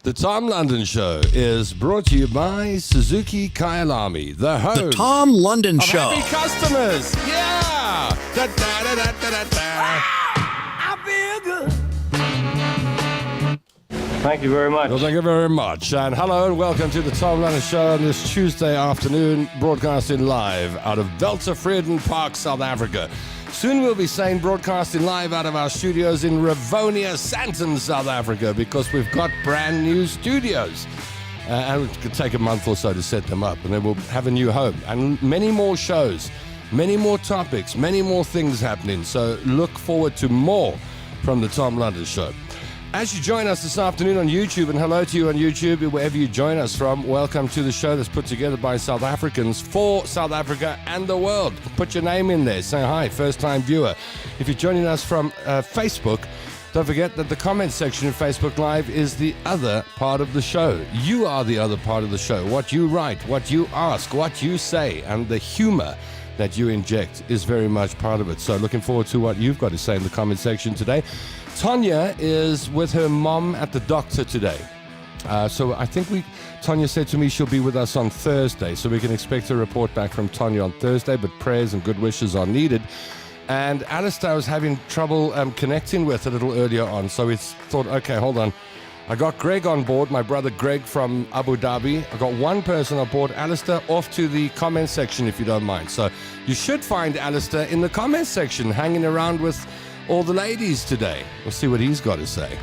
The Tom London Show is brought to you by Suzuki Kyalami, the home The Tom London of Show. happy customers. Yeah. Da, da, da, da, da, da. I feel good. Thank you very much. Well, thank you very much. And hello and welcome to the Tom London Show on this Tuesday afternoon, broadcasting live out of Veltevreden Park, South Africa. Soon we'll be saying broadcasting live out of our studios in Rivonia, Sandton, South Africa, because we've got brand new studios. And it could take a month or so to set them up, and then we'll have a new home. And many more shows, many more topics, many more things happening. So look forward to more from the Tom London Show. As you join us this afternoon on YouTube, and hello to you on YouTube, wherever you join us from, welcome to the show that's put together by South Africans for South Africa and the world. Put your name in there, say hi, first-time viewer. If you're joining us from Facebook, don't forget that the comments section of Facebook Live is the other part of the show. You are the other part of the show. What you write, what you ask, what you say, and the humor that you inject is very much part of it. So looking forward to what you've got to say in the comment section today. Tanya is with her mom at the doctor today. So I think Tanya said to me she'll be with us on Thursday, so we can expect a report back from Tanya on Thursday, but prayers and good wishes are needed. And Alistair was having trouble connecting with a little earlier on, so we thought, okay, hold on. I got Greg on board, my brother Greg from Abu Dhabi. I got one person on board. Alistair, off to the comment section if you don't mind. So you should find Alistair in the comment section, hanging around with all the ladies today. We'll see what he's got to say.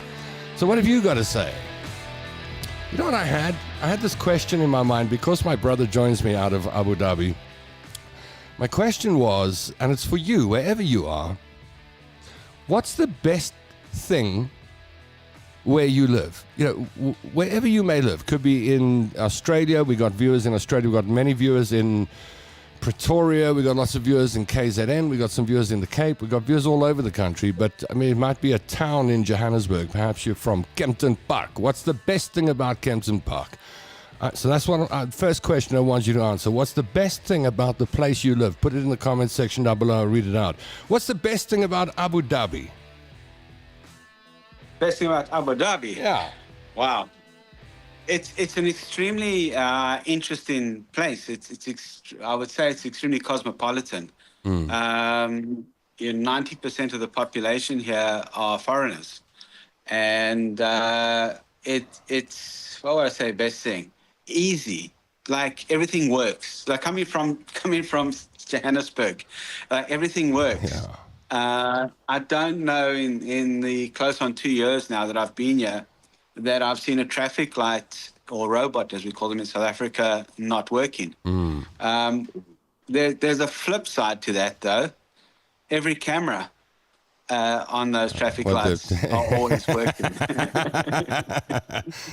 So what have you got to say? You know what I had? I had this question in my mind because my brother joins me out of Abu Dhabi. My question was, and it's for you, wherever you are, what's the best thing where you live? You know, wherever you may live. Could be in Australia. We got viewers in Australia. We got many viewers in Pretoria. We got lots of viewers in KZN. We got some viewers in the Cape. We got viewers all over the country. But I mean, it might be a town in Johannesburg. Perhaps you're from Kempton Park. What's the best thing about Kempton Park? So that's one. First question I want you to answer. What's the best thing about the place you live? Put it in the comment section down below. I'll read it out. What's the best thing about Abu Dhabi? Best thing about Abu Dhabi? Yeah. Wow. It's an extremely interesting place. I would say it's extremely cosmopolitan. 90% of the population here are foreigners, and it's what would I say? Best thing, easy. Like everything works. Like coming from Johannesburg, like everything works. Yeah. I don't know in the close on 2 years now that I've been here that I've seen a traffic light or robot, as we call them in South Africa, not working. There's a flip side to that, though. Every camera on those traffic lights are always working.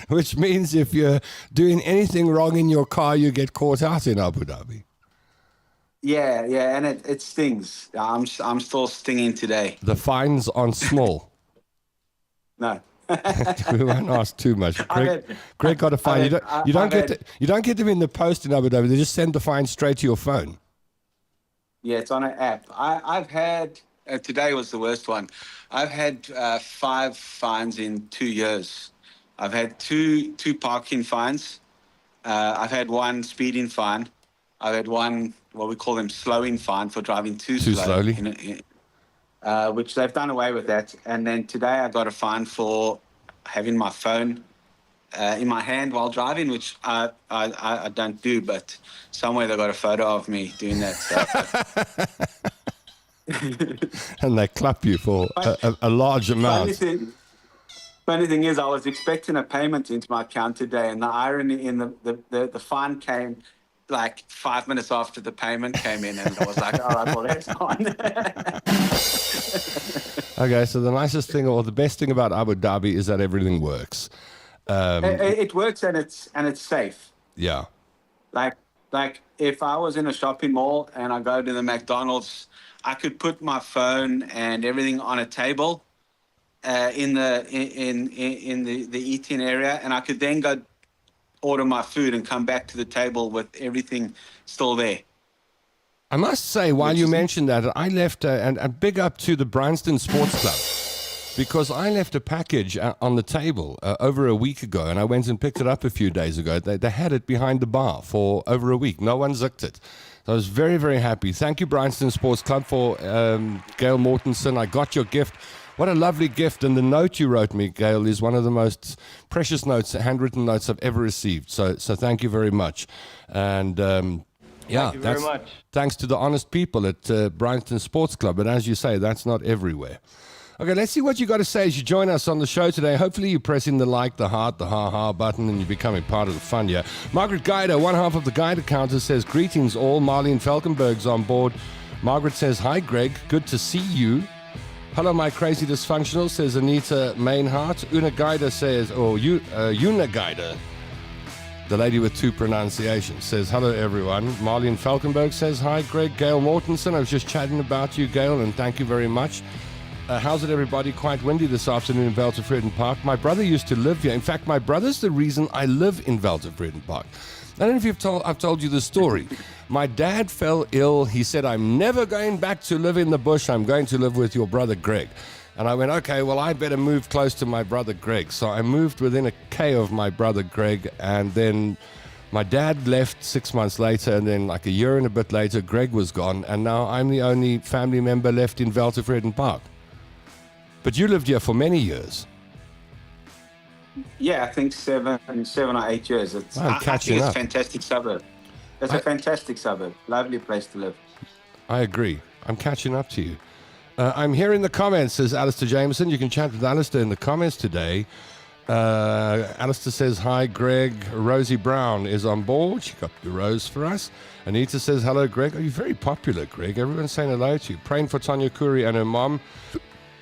Which means if you're doing anything wrong in your car, you get caught out in Abu Dhabi. Yeah, and it stings. I'm still stinging today. The fines aren't small. No. We won't ask too much. Greg got a fine. You don't get them in the post in Abu Dhabi. They just send the fine straight to your phone. Yeah, it's on an app. I've had today was the worst one. I've had 5 fines in 2 years. I've had two parking fines. I've had 1 speeding fine. I've had 1 what we call them slowing fine for driving too slowly. Which they've done away with that. And then today I got a fine for having my phone in my hand while driving, which I don't do, but somewhere they got a photo of me doing that stuff. And they clap you for a large amount. Funny thing is, I was expecting a payment into my account today, and the irony in the fine came like 5 minutes after the payment came in, and I was like, all right, well, that's fine. Okay, so the nicest thing or the best thing about Abu Dhabi is that everything works. It works and it's safe. Yeah. Like if I was in a shopping mall and I go to the McDonald's, I could put my phone and everything on a table in the eating area, and I could then go order my food and come back to the table with everything still there. I must say, while you mentioned that, I left, and big up to the Bryanston Sports Club. because I left a package on the table over a week ago, and I went and picked it up a few days ago. They had it behind the bar for over a week. No one zicked it. So I was very, very happy. Thank you, Bryanston Sports Club, for Gail Mortensen. I got your gift. What a lovely gift. And the note you wrote me, Gail, is one of the most precious notes, handwritten notes I've ever received. So thank you very much. And yeah, Thank you very much. Thanks to the honest people at Bryanston Sports Club. But as you say, that's not everywhere. Okay, let's see what you got to say as you join us on the show today. Hopefully you're pressing the like, the heart, the ha-ha button, and you're becoming part of the fun here. Margaret Guider, one half of the Guider counter, says, greetings all. Marlene Falkenberg's on board. Margaret says, hi, Greg. Good to see you. Hello, my crazy dysfunctional, says Anita Mainhart. Una Guider says, Una Guider, the lady with two pronunciations, says, hello, everyone. Marlene Falkenberg says, hi, Greg. Gail Mortensen, I was just chatting about you, Gail, and thank you very much. How's it, everybody? Quite windy this afternoon in Veltervreden Park. My brother used to live here. In fact, my brother's the reason I live in Veltervreden Park. I don't know if I've told you the story. My dad fell ill. He said, I'm never going back to live in the bush. I'm going to live with your brother, Greg. And I went, okay, well, I better move close to my brother, Greg. So I moved within a K of my brother, Greg. And then my dad left 6 months later. And then like a year and a bit later, Greg was gone. And now I'm the only family member left in Veltervreden Park. But you lived here for many years. Yeah, I think 7 or 8 years. I think it's a fantastic suburb. It's a fantastic suburb. Lovely place to live. I agree. I'm catching up to you. I'm here in the comments, says Alistair Jameson. You can chat with Alistair in the comments today. Alistair says, hi, Greg. Rosie Brown is on board. She got the rose for us. Anita says, hello, Greg. Are you very popular, Greg? Everyone's saying hello to you. Praying for Tanya Kuri and her mom.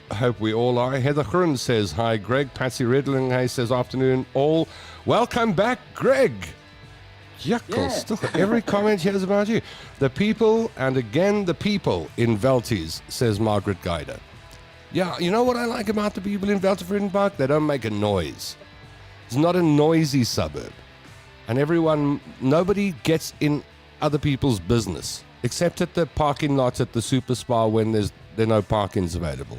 I hope we all are. Heather Grun says, hi, Greg. Patsy Riddling says, afternoon, all. Welcome back, Greg. Yuckle, yeah. Every comment here is about you. The people, and again, the people in Velties, says Margaret Guider. Yeah, you know what I like about the people in Veltervreden Park? They don't make a noise. It's not a noisy suburb. And nobody gets in other people's business, except at the parking lot at the Super Spa when there are no parkings available.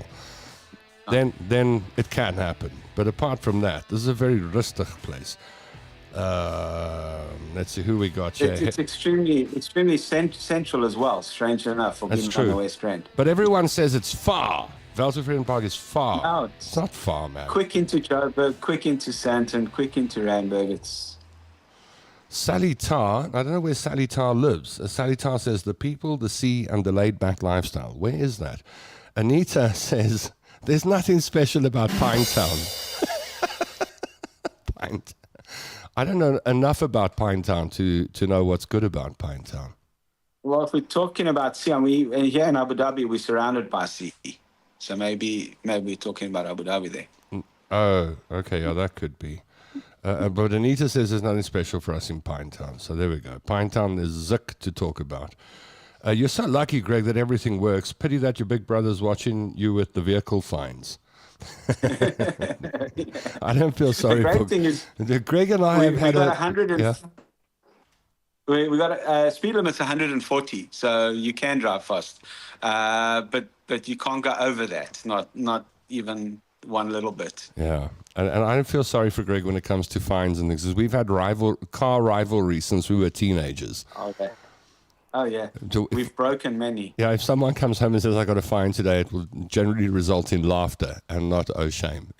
Then it can happen. But apart from that, this is a very rustig place. Let's see who we got here. It's extremely central as well, strange enough, for being on the West End. But everyone says it's far. Veltervreden Park is far. No, it's not far, man. Quick into Joburg, quick into Sandton, quick into Randburg. It's... Sally Tarr, I don't know where Sally Tarr lives. Sally Tarr says, the people, the sea, and the laid-back lifestyle. Where is that? Anita says, there's nothing special about Pinetown. I don't know enough about Pinetown to know what's good about Pinetown. Well, if we're talking about sea, and here in Abu Dhabi, we're surrounded by sea. So maybe we're talking about Abu Dhabi there. Oh, okay. Yeah, that could be. But Anita says there's nothing special for us in Pinetown. So there we go. Pinetown is zick to talk about. You're so lucky, Greg, that everything works. Pity that your big brother's watching you with the vehicle fines. I don't feel sorry for... The great thing is... Greg and I have had a... 100 yeah. We got a speed limit's 140, so you can drive fast. But you can't go over that, not even one little bit. Yeah, and I don't feel sorry for Greg when it comes to fines and things, because we've had car rivalry since we were teenagers. Okay. Oh, yeah. We've broken many. Yeah, if someone comes home and says, I got a fine today, it will generally result in laughter and not, oh, shame.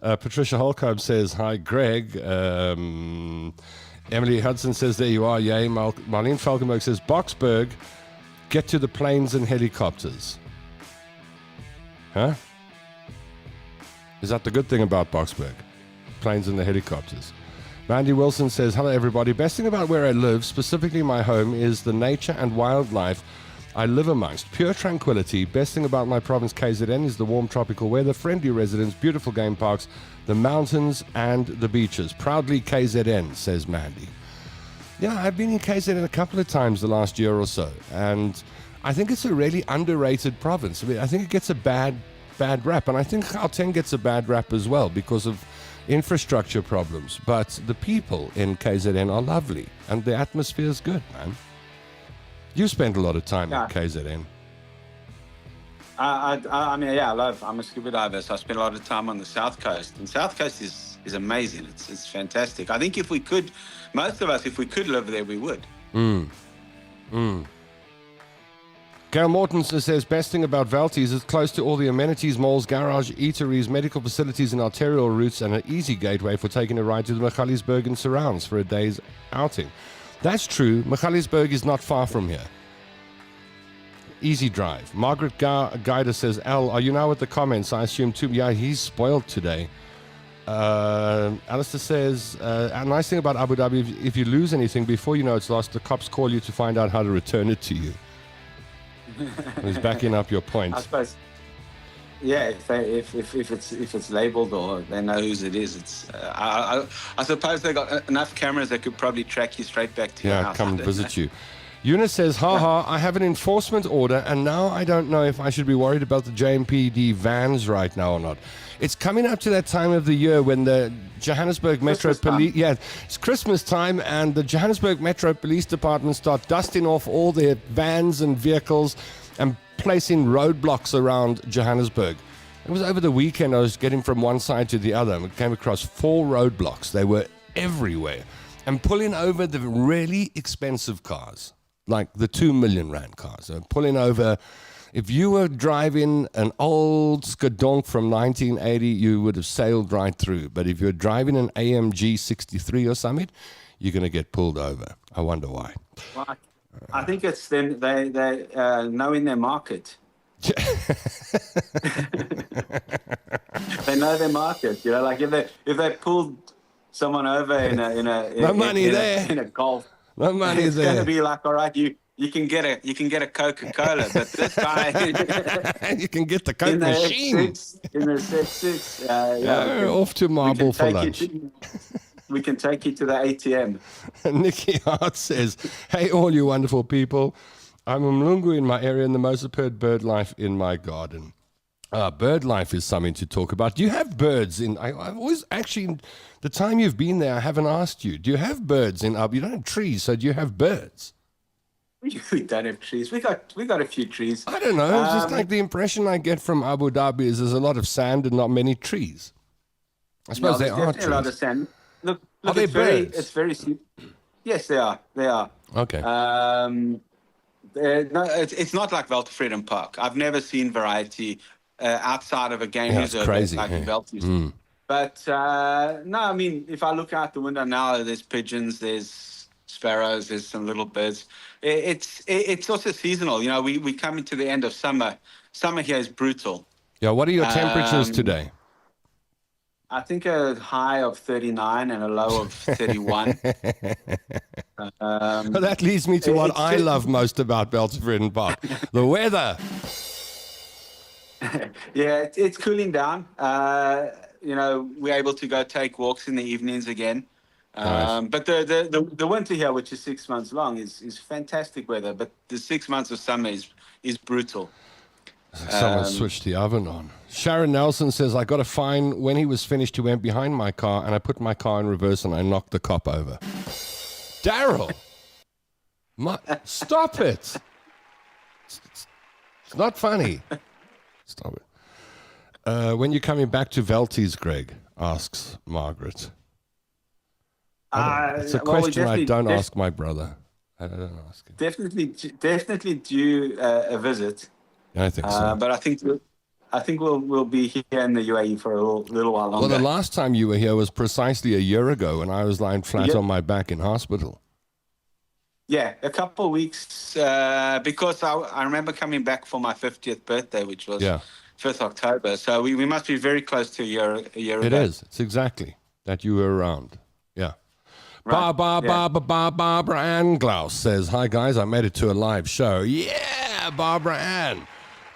Patricia Holcomb says, hi, Greg. Emily Hudson says, there you are, yay. Marlene Falkenberg says, Boxburg, get to the planes and helicopters. Huh? Is that the good thing about Boxburg? Planes and the helicopters. Mandy Wilson says, hello, everybody. Best thing about where I live, specifically my home, is the nature and wildlife I live amongst. Pure tranquility. Best thing about my province, KZN, is the warm tropical weather, friendly residents, beautiful game parks, the mountains, and the beaches. Proudly KZN, says Mandy. Yeah, I've been in KZN a couple of times the last year or so, and I think it's a really underrated province. I mean, I think it gets a bad rap, and I think Gauteng gets a bad rap as well because of infrastructure problems. But the people in KZN are lovely, and the atmosphere is good, man. You spent a lot of time in KZN. I mean, yeah, I'm a scuba diver, so I spend a lot of time on the South Coast. And South Coast is amazing. It's fantastic. I think if we could, most of us, if we could live there, we would. Gail Mortensen says, best thing about Velties is close to all the amenities, malls, garage, eateries, medical facilities and arterial routes, and an easy gateway for taking a ride to the Michalisburg and surrounds for a day's outing. That's true. Michalisburg is not far from here. Easy drive. Margaret Guida says, Al, are you now with the comments? I assume too. Yeah, he's spoiled today. Alistair says, a nice thing about Abu Dhabi, if you lose anything, before you know it's lost, the cops call you to find out how to return it to you. He's backing up your point. I suppose. Yeah, if it's labelled or they know whose it is, it's. I suppose they got enough cameras that could probably track you straight back to your house. Yeah, come and visit you. Eunice says, haha, I have an enforcement order and now I don't know if I should be worried about the JMPD vans right now or not. It's coming up to that time of the year when the Johannesburg Metro Police... Yeah, it's Christmas time and the Johannesburg Metro Police Department start dusting off all their vans and vehicles and placing roadblocks around Johannesburg. It was over the weekend I was getting from one side to the other and we came across 4 roadblocks. They were everywhere. And pulling over the really expensive cars. Like the 2 million rand cars. So pulling over, if you were driving an old Skydiving from 1980, you would have sailed right through. But if you're driving an AMG 63 or something, you're going to get pulled over. I wonder why. Well, I think it's them, they knowing their market. They know their market. You know, like if they pulled someone over in a Golf. No money it's there. It's going to be like, all right, you can get a Coca-Cola, but this guy you can get the Coke machine in the X6. Off to Marble for lunch. We can take you to the ATM. Nikki Hart says, "Hey, all you wonderful people, I'm a Mlungu in my area and the most superb bird life in my garden." Bird life is something to talk about. Do you have birds in? I've always actually, the time you've been there, I haven't asked you. Do you have birds in Abu? You don't have trees, so do you have birds? We don't have trees. We got a few trees. I don't know. It's just like the impression I get from Abu Dhabi is there's a lot of sand and not many trees. I suppose there are trees. A lot of sand. Look, are they birds? It's very. Yes, they are. They are. Okay. No, it's not like Veltevreden Park. I've never seen variety. Outside of a game reserve, crazy, like yeah. Velties. But no, I mean, if I look out the window now, there's pigeons, there's sparrows, there's some little birds. It's also seasonal. You know, we come into the end of summer. Summer here is brutal. Yeah. What are your temperatures today? I think a high of 39 and a low of 31. Well, that leads me to what I love most about Veltevreden Park: the weather. Yeah, it's cooling down. You know, we're able to go take walks in the evenings again. Nice. But the winter here, which is 6 months long, is fantastic weather. But the 6 months of summer is brutal. Someone switched the oven on. Sharon Nelson says, I got a fine when he was finished. He went behind my car and I put my car in reverse and I knocked the cop over. Daryl, stop it. It's not funny. Stop it. When you're coming back to Velties, Greg, asks Margaret. It's a question I don't ask my brother. I don't ask him. Definitely due a visit. I think so. But I think we'll be here in the UAE for a little while longer. Well, the last time you were here was precisely a year ago when I was lying flat on my back in hospital. Yeah, a couple of weeks, because I remember coming back for my 50th birthday, which was 5th October. So we must be very close to a year ago. It is. It's exactly that you were around. Yeah. Right. Barbara Ann Glaus says, hi, guys, I made it to a live show. Yeah, Barbara Ann.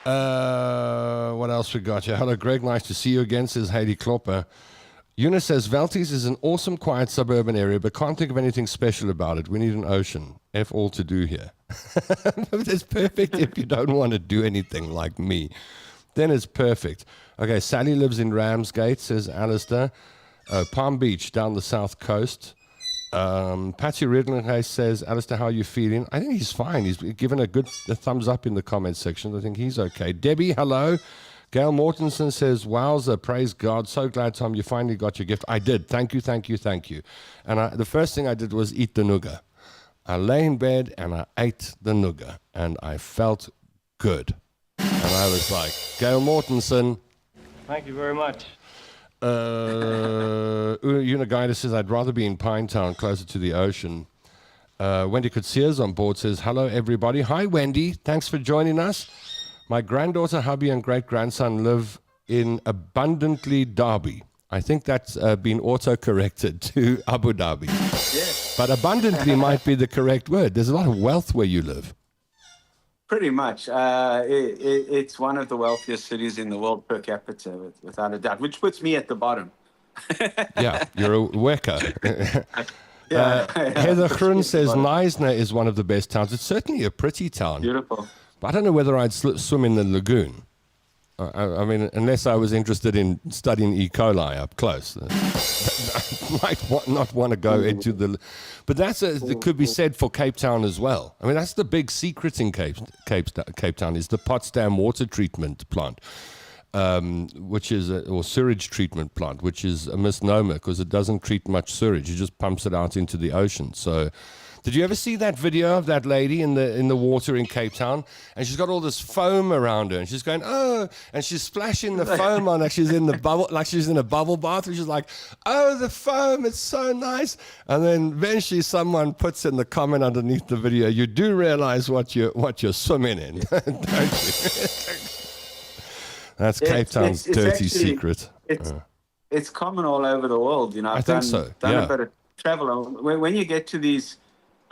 What else we got here? Hello, Greg. Nice to see you again, says Heidi Klopper. Eunice says, Velties is an awesome, quiet suburban area, but can't think of anything special about it. We need an ocean. F all to do here. It's perfect if you don't want to do anything like me. Then it's perfect. Okay, Sally lives in Ramsgate, says Alistair. Palm Beach down the south coast. Patsy Redland says, Alistair, how are you feeling? I think he's fine. He's given a thumbs up in the comments section. I think he's okay. Debbie, hello. Gail Mortensen says, wowza, praise God. So glad, Tom, you finally got your gift. I did. Thank you, thank you, thank you. And the first thing I did was eat the nougat. I lay in bed and I ate the nougat. And I felt good. And I was like, Gail Mortensen. Thank you very much. Unagaida says, I'd rather be in Pinetown, closer to the ocean. Wendy Kutsia on board says, hello, everybody. Hi, Wendy. Thanks for joining us. My granddaughter, hubby, and great-grandson live in Abundantly Derby. I think that's been auto-corrected to Abu Dhabi. Yes. But abundantly might be the correct word. There's a lot of wealth where you live. Pretty much. It's one of the wealthiest cities in the world per capita, without a doubt, which puts me at the bottom. Yeah, you're a worker. Heather Grun says Neisner is one of the best towns. It's certainly a pretty town. Beautiful. But I don't know whether I'd swim in the lagoon. I mean, unless I was interested in studying E. coli up close. I might not want to go into the... But it could be said for Cape Town as well. I mean, that's the big secret in Cape Town is the Potsdam water treatment plant, which is or sewage treatment plant, which is a misnomer because it doesn't treat much sewage. It just pumps it out into the ocean. So... Did you ever see that video of that lady in the water in Cape Town? And she's got all this foam around her, and she's going, oh, and she's splashing the foam on like she's in the bubble, like she's in a bubble bath. And she's like, oh, the foam, it's so nice. And then eventually someone puts in the comment underneath the video, you do realize what you're swimming in, don't you? That's Cape Town's dirty secret. It's common all over the world, you know. I think so. Done a bit of travel. When you get to these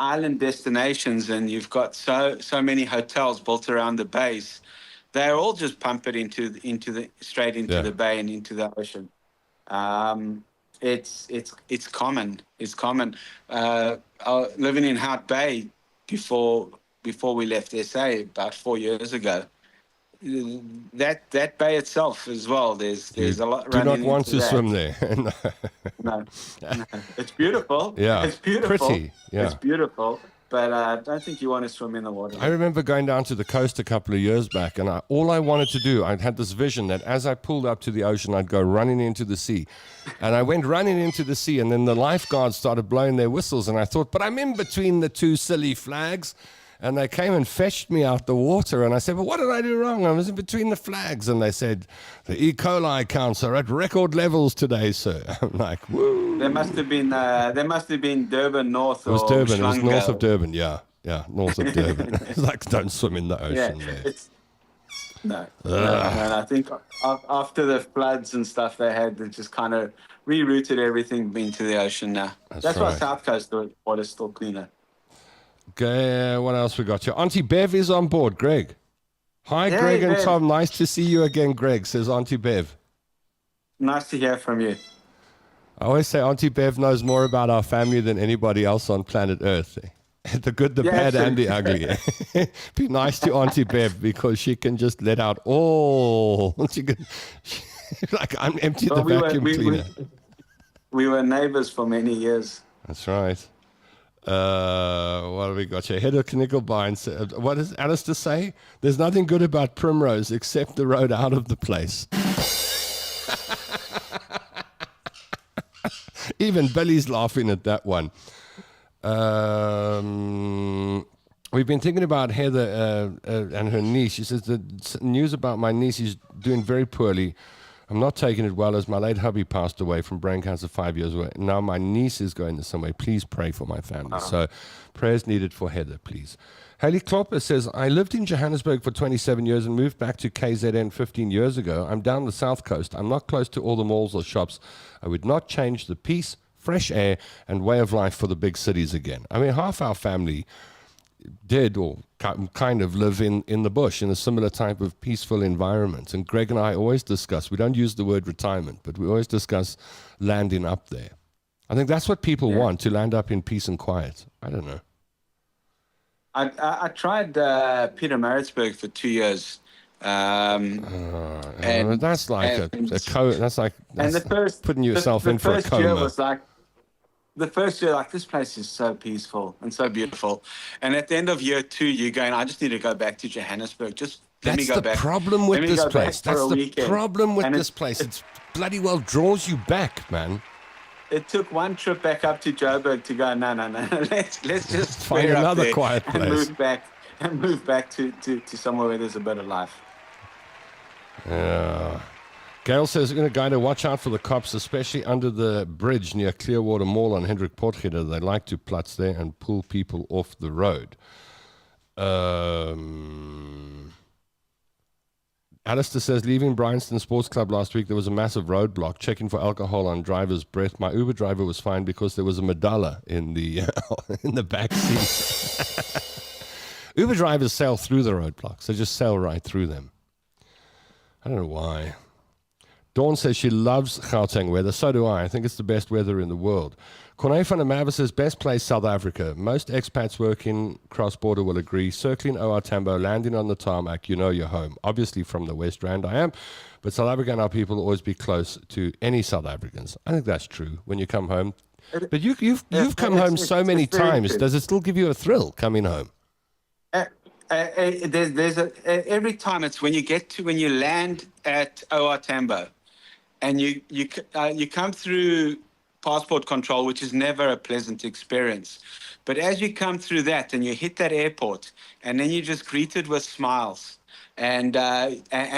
island destinations and you've got so many hotels built around the base, they're all just pump it straight into the bay and into the ocean. It's common. It's common. Living in Hout Bay before we left SA about 4 years ago. That bay itself as well. There's a lot. Do not want to swim there. No. It's beautiful. Yeah, it's beautiful. Pretty. Yeah, it's beautiful. But I don't think you want to swim in the water. I remember going down to the coast a couple of years back, and all I wanted to do, I had this vision that as I pulled up to the ocean, I'd go running into the sea. And I went running into the sea, and then the lifeguards started blowing their whistles, and I thought, but I'm in between the two silly flags. And they came and fetched me out the water. And I said, well, what did I do wrong? I was in between the flags. And they said, the E. coli counts are at record levels today, sir. I'm like, woo. There must have been Durban north. It was Durban. It was north of Durban, yeah. Yeah, north of Durban. It's like, don't swim in the ocean there. No. And I think after the floods and stuff they had, they just kind of rerouted everything into the ocean now. That's why South Coast, the water's still cleaner. Okay, what else we got here? Auntie Bev is on board, Greg. Hi, Greg and Tom. Nice to see you again, Greg, says Auntie Bev. Nice to hear from you. I always say Auntie Bev knows more about our family than anybody else on planet Earth. The good, the bad, and the ugly. Be nice to Auntie Bev because she can just let out all. Like, I'm empty the vacuum cleaner. We were neighbors for many years. That's right. What have we got here? Heather Knickelbein said, what does Alistair say? There's nothing good about Primrose except the road out of the place. Even Billy's laughing at that one. We've been thinking about Heather and her niece. She says the news about my niece is doing very poorly. I'm not taking it well as my late hubby passed away from brain cancer 5 years ago. Now my niece is going the same way. Please pray for my family. So prayers needed for Heather, please. Haley Klopper says, I lived in Johannesburg for 27 years and moved back to KZN 15 years ago. I'm down the south coast. I'm not close to all the malls or shops. I would not change the peace, fresh air, and way of life for the big cities again. I mean, half our family did or kind of live in the bush in a similar type of peaceful environment. And Greg and I always discuss, we don't use the word retirement, but we always discuss landing up there. I think that's what people want, to land up in peace and quiet. I don't know. I tried Pietermaritzburg for 2 years. That's like that's putting yourself in for a coma. Year was like, the first year, like, this place is so peaceful and so beautiful. And at the end of year 2, you're going, I just need to go back to Johannesburg. Just let me That's go the back. problem with Let me this go back place. for That's a the weekend. problem with And this place. It's bloody well draws you back, man. It took one trip back up to Joburg to go, no. Let's just Find square up another there quiet and place. move back to somewhere where there's a better life. Yeah. Gail says, we're going to watch out for the cops, especially under the bridge near Clearwater Mall on Hendrik Potgieter. They like to plutz there and pull people off the road. Alistair says, leaving Bryanston Sports Club last week, there was a massive roadblock, checking for alcohol on driver's breath. My Uber driver was fine because there was a medalla in the in the back seat. Uber drivers sail through the roadblocks. They just sail right through them. I don't know why. Dawn says she loves Gauteng weather. So do I. I think it's the best weather in the world. Corne van der Merwe says, best place, South Africa. Most expats working cross-border will agree. Circling OR Tambo, landing on the tarmac, you know you're home. Obviously from the West Rand I am, but South Africa and our people will always be close to any South Africans. I think that's true when you come home. But you've come home so many times. Does it still give you a thrill coming home? Every time it's when you land at OR Tambo, and you come through passport control, which is never a pleasant experience. But as you come through that and you hit that airport, and then you're just greeted with smiles, and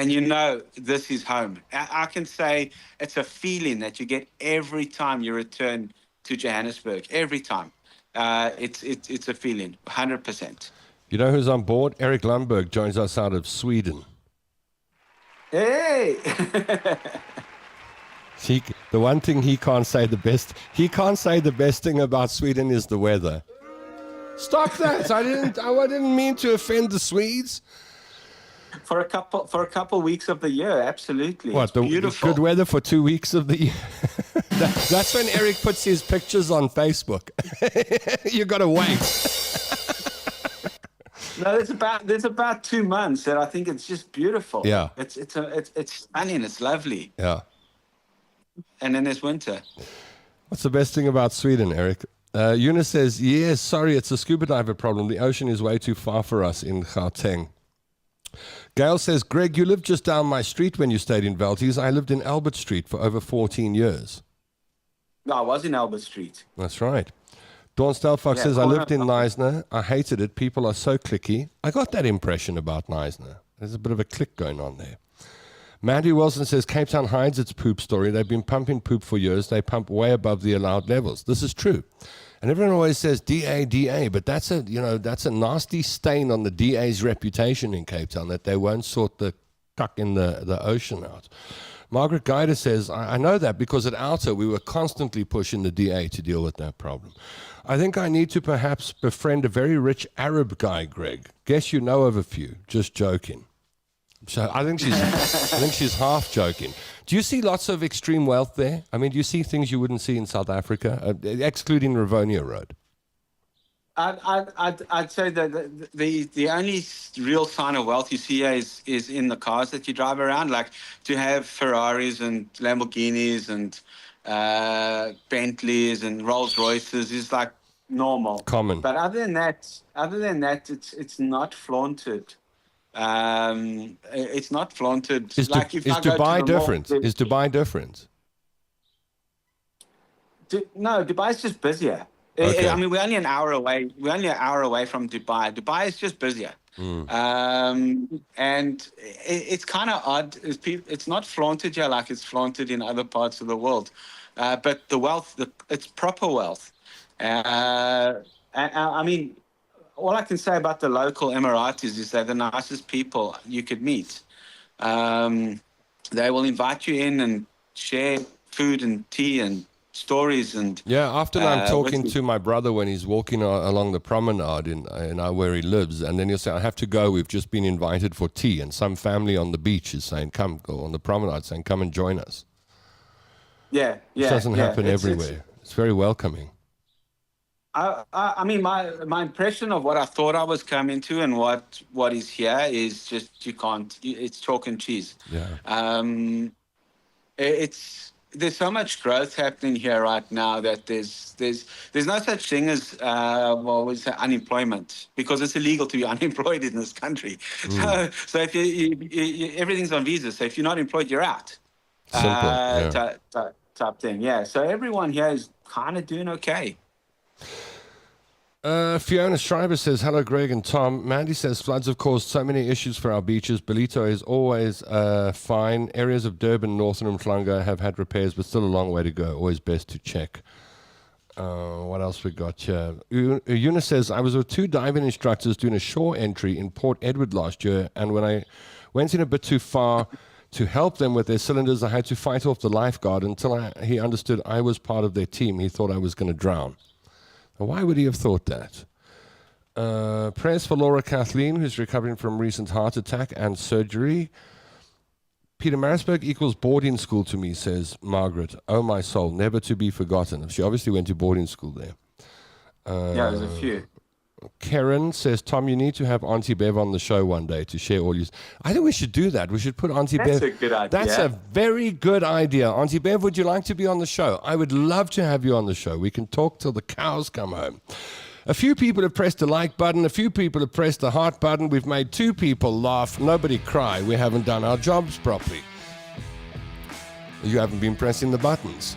you know this is home. I can say it's a feeling that you get every time you return to Johannesburg. Every time, it's a feeling, 100%. You know who's on board? Eric Lundberg joins us out of Sweden. Hey. The one thing he can't say the best thing about Sweden is the weather. Stop that! I didn't mean to offend the Swedes. For a couple weeks of the year, absolutely. What, the good weather for 2 weeks of the year? That's when Eric puts his pictures on Facebook. You got to wait. No, there's about 2 months that I think it's just beautiful. Yeah, it's stunning. It's lovely. Yeah. And then there's winter. What's the best thing about Sweden, Eric? Eunice says, yes, sorry, it's a scuba diver problem. The ocean is way too far for us in Gauteng. Gail says, Greg, you lived just down my street when you stayed in Velties. I lived in Albert Street for over 14 years. No, I was in Albert Street. That's right. Dawn Stelfox says, I lived in Knysna. I hated it. People are so cliquey. I got that impression about Knysna. There's a bit of a click going on there. Mandy Wilson says, Cape Town hides its poop story. They've been pumping poop for years. They pump way above the allowed levels. This is true. And everyone always says DA, but that's a nasty stain on the DA's reputation in Cape Town, that they won't sort the cuck in the ocean out. Margaret Guider says, I know that because at Alta we were constantly pushing the DA to deal with that problem. I think I need to perhaps befriend a very rich Arab guy, Greg. Guess you know of a few. Just joking. So I think she's half joking. Do you see lots of extreme wealth there? I mean, do you see things you wouldn't see in South Africa, excluding Rivonia Road? I'd say that the only real sign of wealth you see here is in the cars that you drive around. Like to have Ferraris and Lamborghinis and Bentleys and Rolls Royces is like normal, common. But other than that, it's not flaunted. It's not flaunted. Is Dubai different? Is Dubai different? No, Dubai is just busier. Okay. I mean, we're only an hour away. We're only an hour away from Dubai. Dubai is just busier, and it's kind of odd. It's not flaunted here like it's flaunted in other parts of the world, but the wealth, it's proper wealth. I mean, all I can say about the local Emiratis is they're the nicest people you could meet. They will invite you in and share food and tea and stories and often I'm talking to my brother when he's walking along the promenade in where he lives, and then he'll say, I have to go, we've just been invited for tea, and some family on the beach is saying, come, go on the promenade, saying, come and join us. It doesn't happen everywhere. It's very welcoming. I mean, my impression of what I thought I was coming to and what is here is just it's chalk and cheese. Yeah. there's so much growth happening here right now that there's no such thing as well, we say unemployment, because it's illegal to be unemployed in this country. So if you everything's on visa, so if you're not employed, you're out. Simple. Yeah. Type thing. Yeah. So everyone here is kind of doing okay. Fiona Schreiber says, hello, Greg and Tom. Mandy says, floods have caused so many issues for our beaches. Belito is always fine. Areas of Durban, Northern Umhlanga have had repairs, but still a long way to go. Always best to check. What else we got here? Eunice says, I was with 2 diving instructors doing a shore entry in Port Edward last year, and when I went in a bit too far to help them with their cylinders, I had to fight off the lifeguard until he understood I was part of their team. He thought I was going to drown. Why would he have thought that? Prayers for Laura Kathleen, who's recovering from recent heart attack and surgery. Peter Marisburg equals boarding school to me, says Margaret. Oh, my soul, never to be forgotten. She obviously went to boarding school there. Yeah, there's a few. Karen says, Tom, you need to have Auntie Bev on the show one day to share all your... I think we should do that. We should put Auntie Bev... That's a good idea. That's a very good idea. Auntie Bev, would you like to be on the show? I would love to have you on the show. We can talk till the cows come home. A few people have pressed the like button. A few people have pressed the heart button. We've made 2 people laugh. Nobody cry. We haven't done our jobs properly. You haven't been pressing the buttons.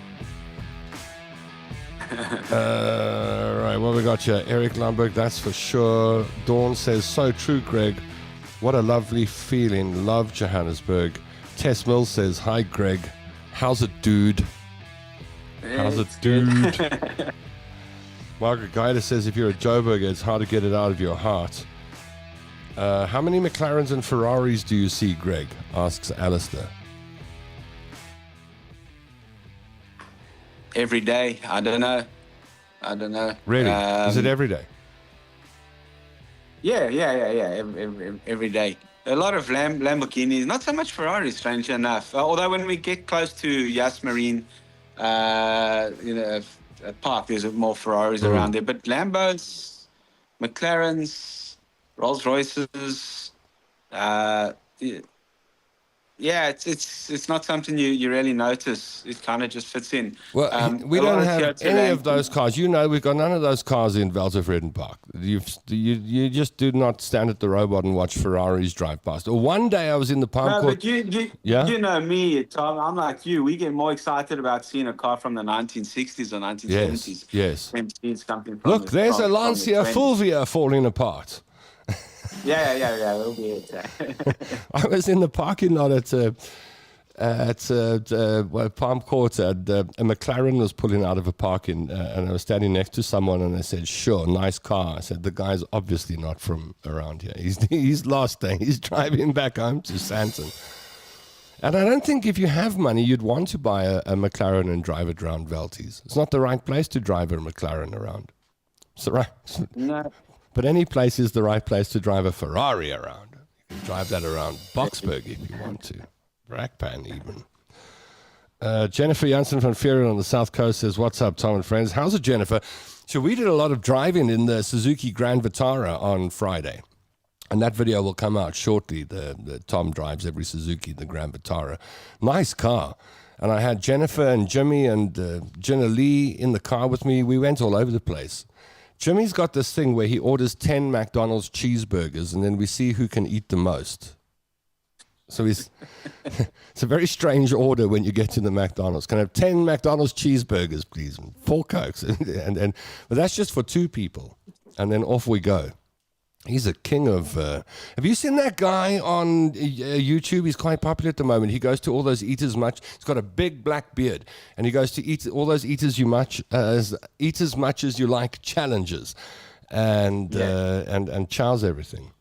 Right, what we got here? Eric Lundberg, that's for sure. Dawn says, so true, Greg. What a lovely feeling. Love Johannesburg. Tess Mills says, hi, Greg. How's it, dude? How's it, dude? Margaret Guida says, if you're a Joburger, it's hard to get it out of your heart. How many McLarens and Ferraris do you see, Greg? Asks Alistair. Every day. I don't know. Really? Is it every day? Yeah. Every day. A lot of Lamborghinis, not so much Ferraris, strangely enough. Although when we get close to Yas Marine, park, there's more Ferraris around there. But Lambos, McLarens, Rolls Royces, yeah, it's not something you really notice. It kind of just fits in. Well, we don't have any of those cars. You know, we've got none of those cars in Veltervreden Park. You just do not stand at the robot and watch Ferraris drive past. Or one day I was in the Palm Court. But you know me, Tom. I'm like you. We get more excited about seeing a car from the 1960s or 1970s. Yes. Something from Look, there's a Lancia Fulvia falling apart. Yeah, it'll be it. I was in the parking lot at Palm Court, and a McLaren was pulling out of a parking, and I was standing next to someone, and they said, "Sure, nice car." I said, "The guy's obviously not from around here. He's lost. He's driving back home to Santon." And I don't think if you have money, you'd want to buy a McLaren and drive it around Velties. It's not the right place to drive a McLaren around. It's the right. No. But any place is the right place to drive a Ferrari around. You can drive that around Boksburg if you want to. Brakpan even. Jennifer Janssen from Fearon on the South Coast says, what's up, Tom and friends? How's it, Jennifer? So we did a lot of driving in the Suzuki Grand Vitara on Friday. And that video will come out shortly. The Tom drives every Suzuki, the Grand Vitara. Nice car. And I had Jennifer and Jimmy and Jenna Lee in the car with me. We went all over the place. Jimmy's got this thing where he orders 10 McDonald's cheeseburgers, and then we see who can eat the most. So it's a very strange order when you get to the McDonald's. Can I have 10 McDonald's cheeseburgers, please, and 4 Cokes? But that's just for 2 people. And then off we go. He's a king of... have you seen that guy on YouTube? He's quite popular at the moment. He goes to all those Eat As Much. He's got a big black beard. And he goes to eat all those Eat As Much as you like challenges. And chows everything.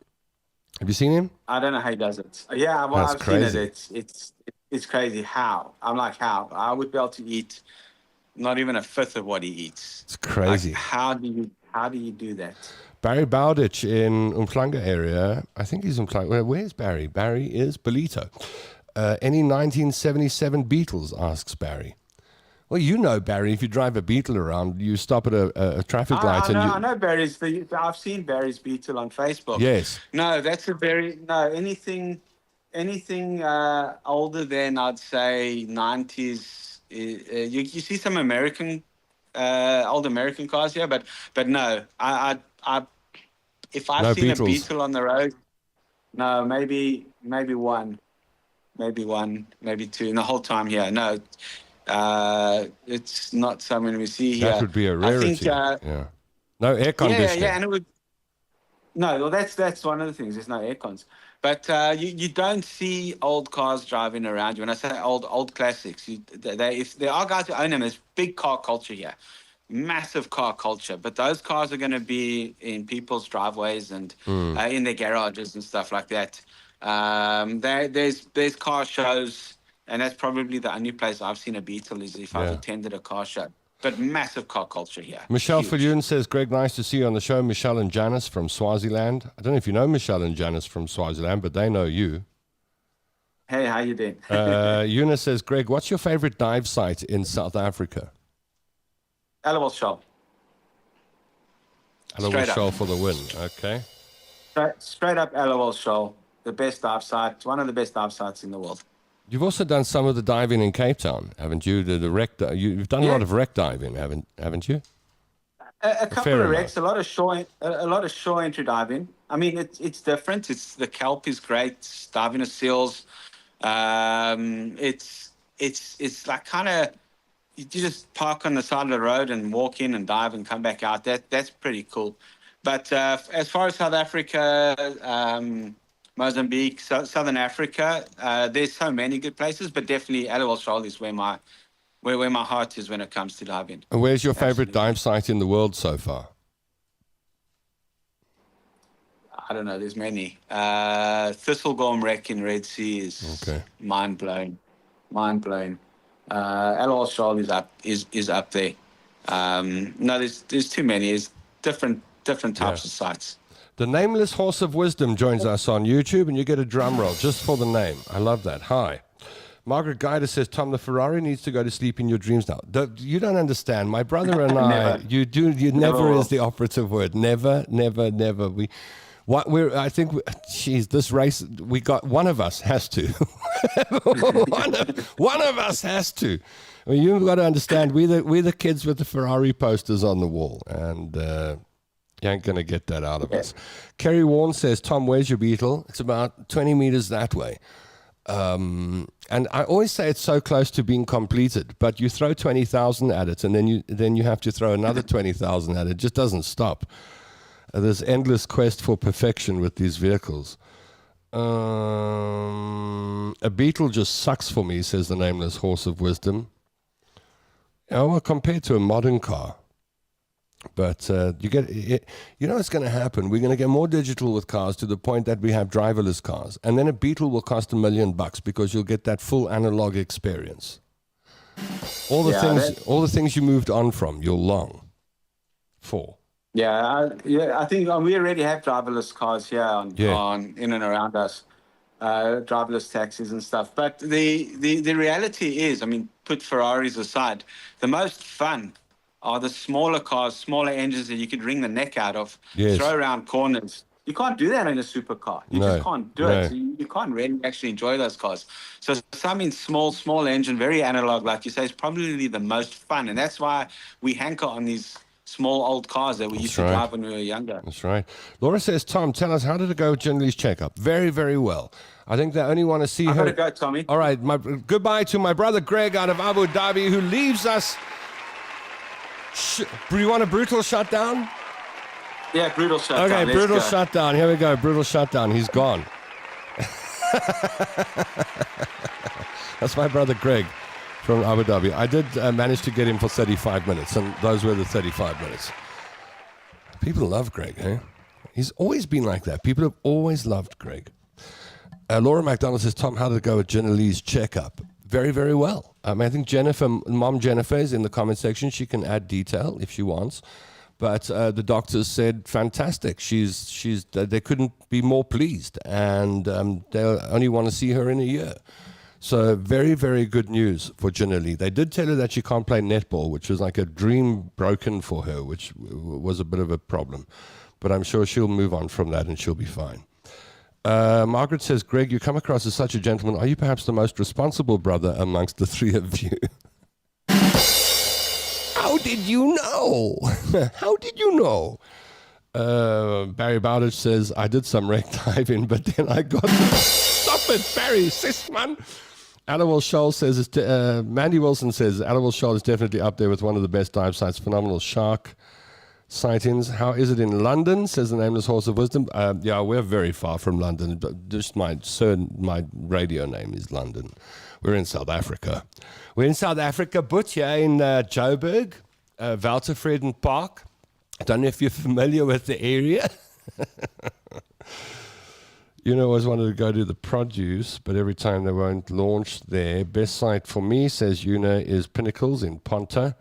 Have you seen him? I don't know how he does it. Yeah, well, I've crazy. Seen it. It's crazy. How? I'm like, how? I would be able to eat not even a fifth of what he eats. It's crazy. Like, how do you do that? Barry Bowditch in Umhlanga area. I think he's Umhlanga. Where's Barry? Barry is Belito. Any 1977 Beetles, asks Barry. Well, you know, Barry, if you drive a Beetle around, you stop at a traffic light. I know Barry's. I've seen Barry's Beetle on Facebook. Yes. No, that's anything older than, I'd say, 90s you see some old American cars here, but no, if I've No seen Beetles. a Beetle on the road, no, maybe one, maybe two in the whole time here. No, it's not something we see here. That would be a rarity. I think, yeah. No air conditioning. Yeah, and it would. No, well, that's one of the things. There's no air cons, but you don't see old cars driving around you. When I say old classics, if there are guys who own them, there's big car culture here, massive car culture. But those cars are going to be in people's driveways and in their garages and stuff like that. There's car shows, and that's probably the only place I've seen a Beetle is if I've attended a car show. But massive car culture here. Michelle Huge. Fillion says, Greg, nice to see you on the show. Michelle and Janice from Swaziland. I don't know if you know Michelle and Janice from Swaziland, but they know you. Hey, how you doing? Eunice says, Greg, what's your favorite dive site in South Africa? Allewell Shoal. Allewell Shoal for the win. Okay. Straight up Allewell Shoal. The best dive site. One of the best dive sites in the world. You've also done some of the diving in Cape Town, haven't you? You've done a lot of wreck diving, haven't you? A couple of wrecks, a lot of shore entry diving. I mean, it's different. The kelp is great. Diving with seals. It's like kind of you just park on the side of the road and walk in and dive and come back out. That's pretty cool. But as far as South Africa. Mozambique, Southern Africa. There's so many good places, but definitely Allewell Shoal is where my heart is when it comes to diving. And where's your favorite dive site in the world so far? I don't know. There's many. Thistlegorm Wreck in Red Sea is mind blowing. Allewell Shoal is up there. No, there's too many. There's different types of sites. The Nameless Horse of Wisdom joins us on YouTube, and you get a drum roll just for the name. I love that. Hi. Margaret Guida says, Tom, the Ferrari needs to go to sleep in your dreams now. You don't understand. My brother and I, never is the operative word. Never. This race, we got, one of us has to. one of us has to. I mean, you've got to understand, we're the kids with the Ferrari posters on the wall, and you ain't going to get that out of us. Kerry Warren says, Tom, where's your Beetle? It's about 20 meters that way. And I always say it's so close to being completed, but you throw 20,000 at it, and then you have to throw another 20,000 at it. It just doesn't stop. There's endless quest for perfection with these vehicles. A Beetle just sucks for me, says the Nameless Horse of Wisdom. Well, compared to a modern car. But you know what's going to happen? We're going to get more digital with cars to the point that we have driverless cars. And then a Beetle will cost $1 million because you'll get that full analog experience. All the things you moved on from, you'll long for. Yeah, I think we already have driverless cars here on in and around us, driverless taxis and stuff. But the reality is, I mean, put Ferraris aside, the most fun are the smaller cars, smaller engines that you could wring the neck out of, throw around corners. You can't do that in a supercar. You just can't do it. So you can't really actually enjoy those cars. So something small engine, very analog, like you say, is probably the most fun. And that's why we hanker on these small old cars that we used to drive when we were younger. That's right. Laura says, Tom, tell us, how did it go with Jen Lee's checkup? Very, very well. I think they only want to see her. I gotta go, Tommy. All right. Goodbye to my brother Greg out of Abu Dhabi, who leaves us. You want a brutal shutdown? Yeah, brutal shutdown. Okay, brutal shutdown. Here we go. Brutal shutdown. He's gone. That's my brother Greg from Abu Dhabi. I did manage to get him for 35 minutes, and those were the 35 minutes. People love Greg, eh? He's always been like that. People have always loved Greg. Laura McDonald says, Tom, how did it go with Jenna Lee's checkup? Very, very well. I think Mom Jennifer is in the comment section. She can add detail if she wants. But the doctors said, fantastic. They couldn't be more pleased. And they only want to see her in a year. So very, very good news for Jenna Lee. They did tell her that she can't play netball, which was like a dream broken for her, which was a bit of a problem. But I'm sure she'll move on from that and she'll be fine. Margaret says, Greg, you come across as such a gentleman. Are you perhaps the most responsible brother amongst the three of you? How did you know? How did you know? Barry Bowditch says, I did some wreck diving, but then I got... Stop it, Barry, sis, man. Animal Shoal says, Mandy Wilson says, Animal Shoal is definitely up there with one of the best dive sites. Phenomenal shark sightings. How is it in London? Says the Nameless Horse of Wisdom. Yeah, we're very far from London. Just my radio name is London. We're in South Africa. We're in South Africa, but here in Joburg, Walter Freden Park. I don't know if you're familiar with the area. You know, I always wanted to go to the produce, but every time they won't launch there. Best site for me, says Una, is Pinnacles in Ponta.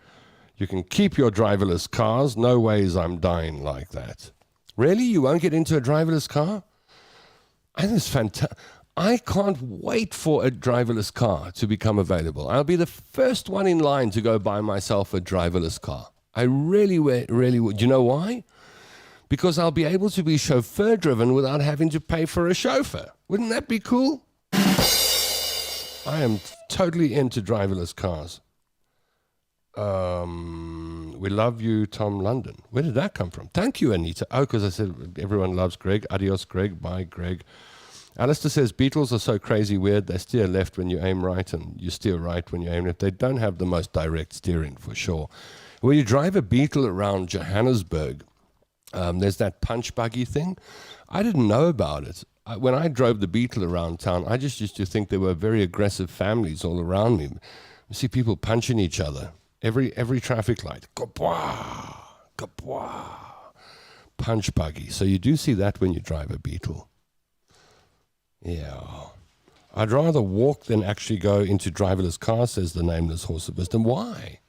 You can keep your driverless cars. No ways I'm dying like that. Really? You won't get into a driverless car? I think it's fantastic. I can't wait for a driverless car to become available. I'll be the first one in line to go buy myself a driverless car. I really would. You know why? Because I'll be able to be chauffeur-driven without having to pay for a chauffeur. Wouldn't that be cool? I am totally into driverless cars. We love you, Tom London. Where did that come from? Thank you, Anita. Oh, because I said everyone loves Greg. Adios, Greg. Bye, Greg. Alistair says, Beetles are so crazy weird. They steer left when you aim right and you steer right when you aim left. They don't have the most direct steering, for sure. When you drive a Beetle around Johannesburg, there's that punch buggy thing. I didn't know about it. When I drove the Beetle around town, I just used to think there were very aggressive families all around me. You see people punching each other. Every traffic light. Kapwa, kapwa. Punch buggy. So you do see that when you drive a Beetle. Yeah. I'd rather walk than actually go into driverless cars, says the Nameless Horse of Wisdom. Why?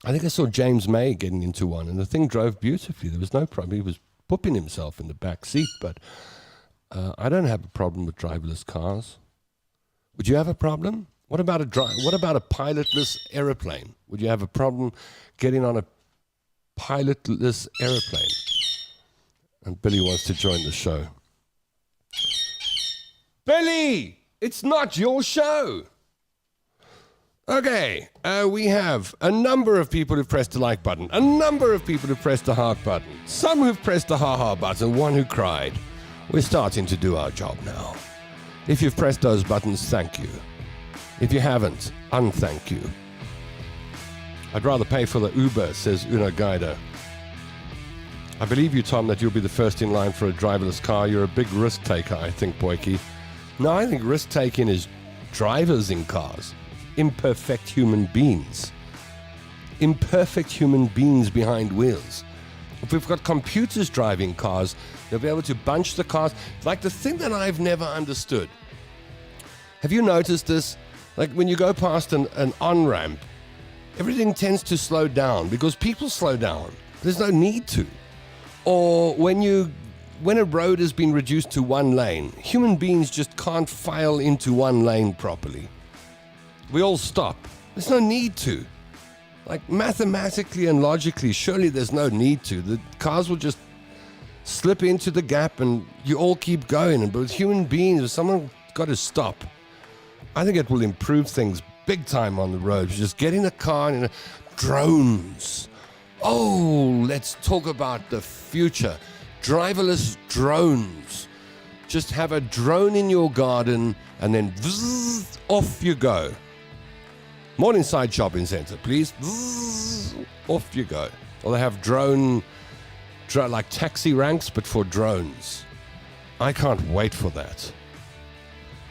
I think I saw James May getting into one, and the thing drove beautifully. There was no problem. He was pooping himself in the back seat, but I don't have a problem with driverless cars. Would you have a problem? What about a pilotless aeroplane? Would you have a problem getting on a pilotless aeroplane? And Billy wants to join the show. Billy, it's not your show. Okay, we have a number of people who've pressed the like button, a number of people who've pressed the heart button, some who've pressed the ha-ha button, one who cried. We're starting to do our job now. If you've pressed those buttons, thank you. If you haven't, unthank you. I'd rather pay for the Uber, says Una Guida. I believe you, Tom, that you'll be the first in line for a driverless car. You're a big risk taker, I think, Boyke. No, I think risk taking is drivers in cars. Imperfect human beings. Imperfect human beings behind wheels. If we've got computers driving cars, they'll be able to bunch the cars. Like the thing that I've never understood. Have you noticed this? Like when you go past an on-ramp, everything tends to slow down because people slow down. There's no need to. Or when a road has been reduced to one lane, human beings just can't file into one lane properly. We all stop. There's no need to. Like mathematically and logically, surely there's no need to. The cars will just slip into the gap and you all keep going. But with human beings, if someone's got to stop, I think it will improve things big time on the roads. Just getting a car and drones. Oh, let's talk about the future. Driverless drones. Just have a drone in your garden and then vzz, off you go. Morningside Shopping Centre, please. Vzz, off you go. Or they have drone like taxi ranks, but for drones. I can't wait for that.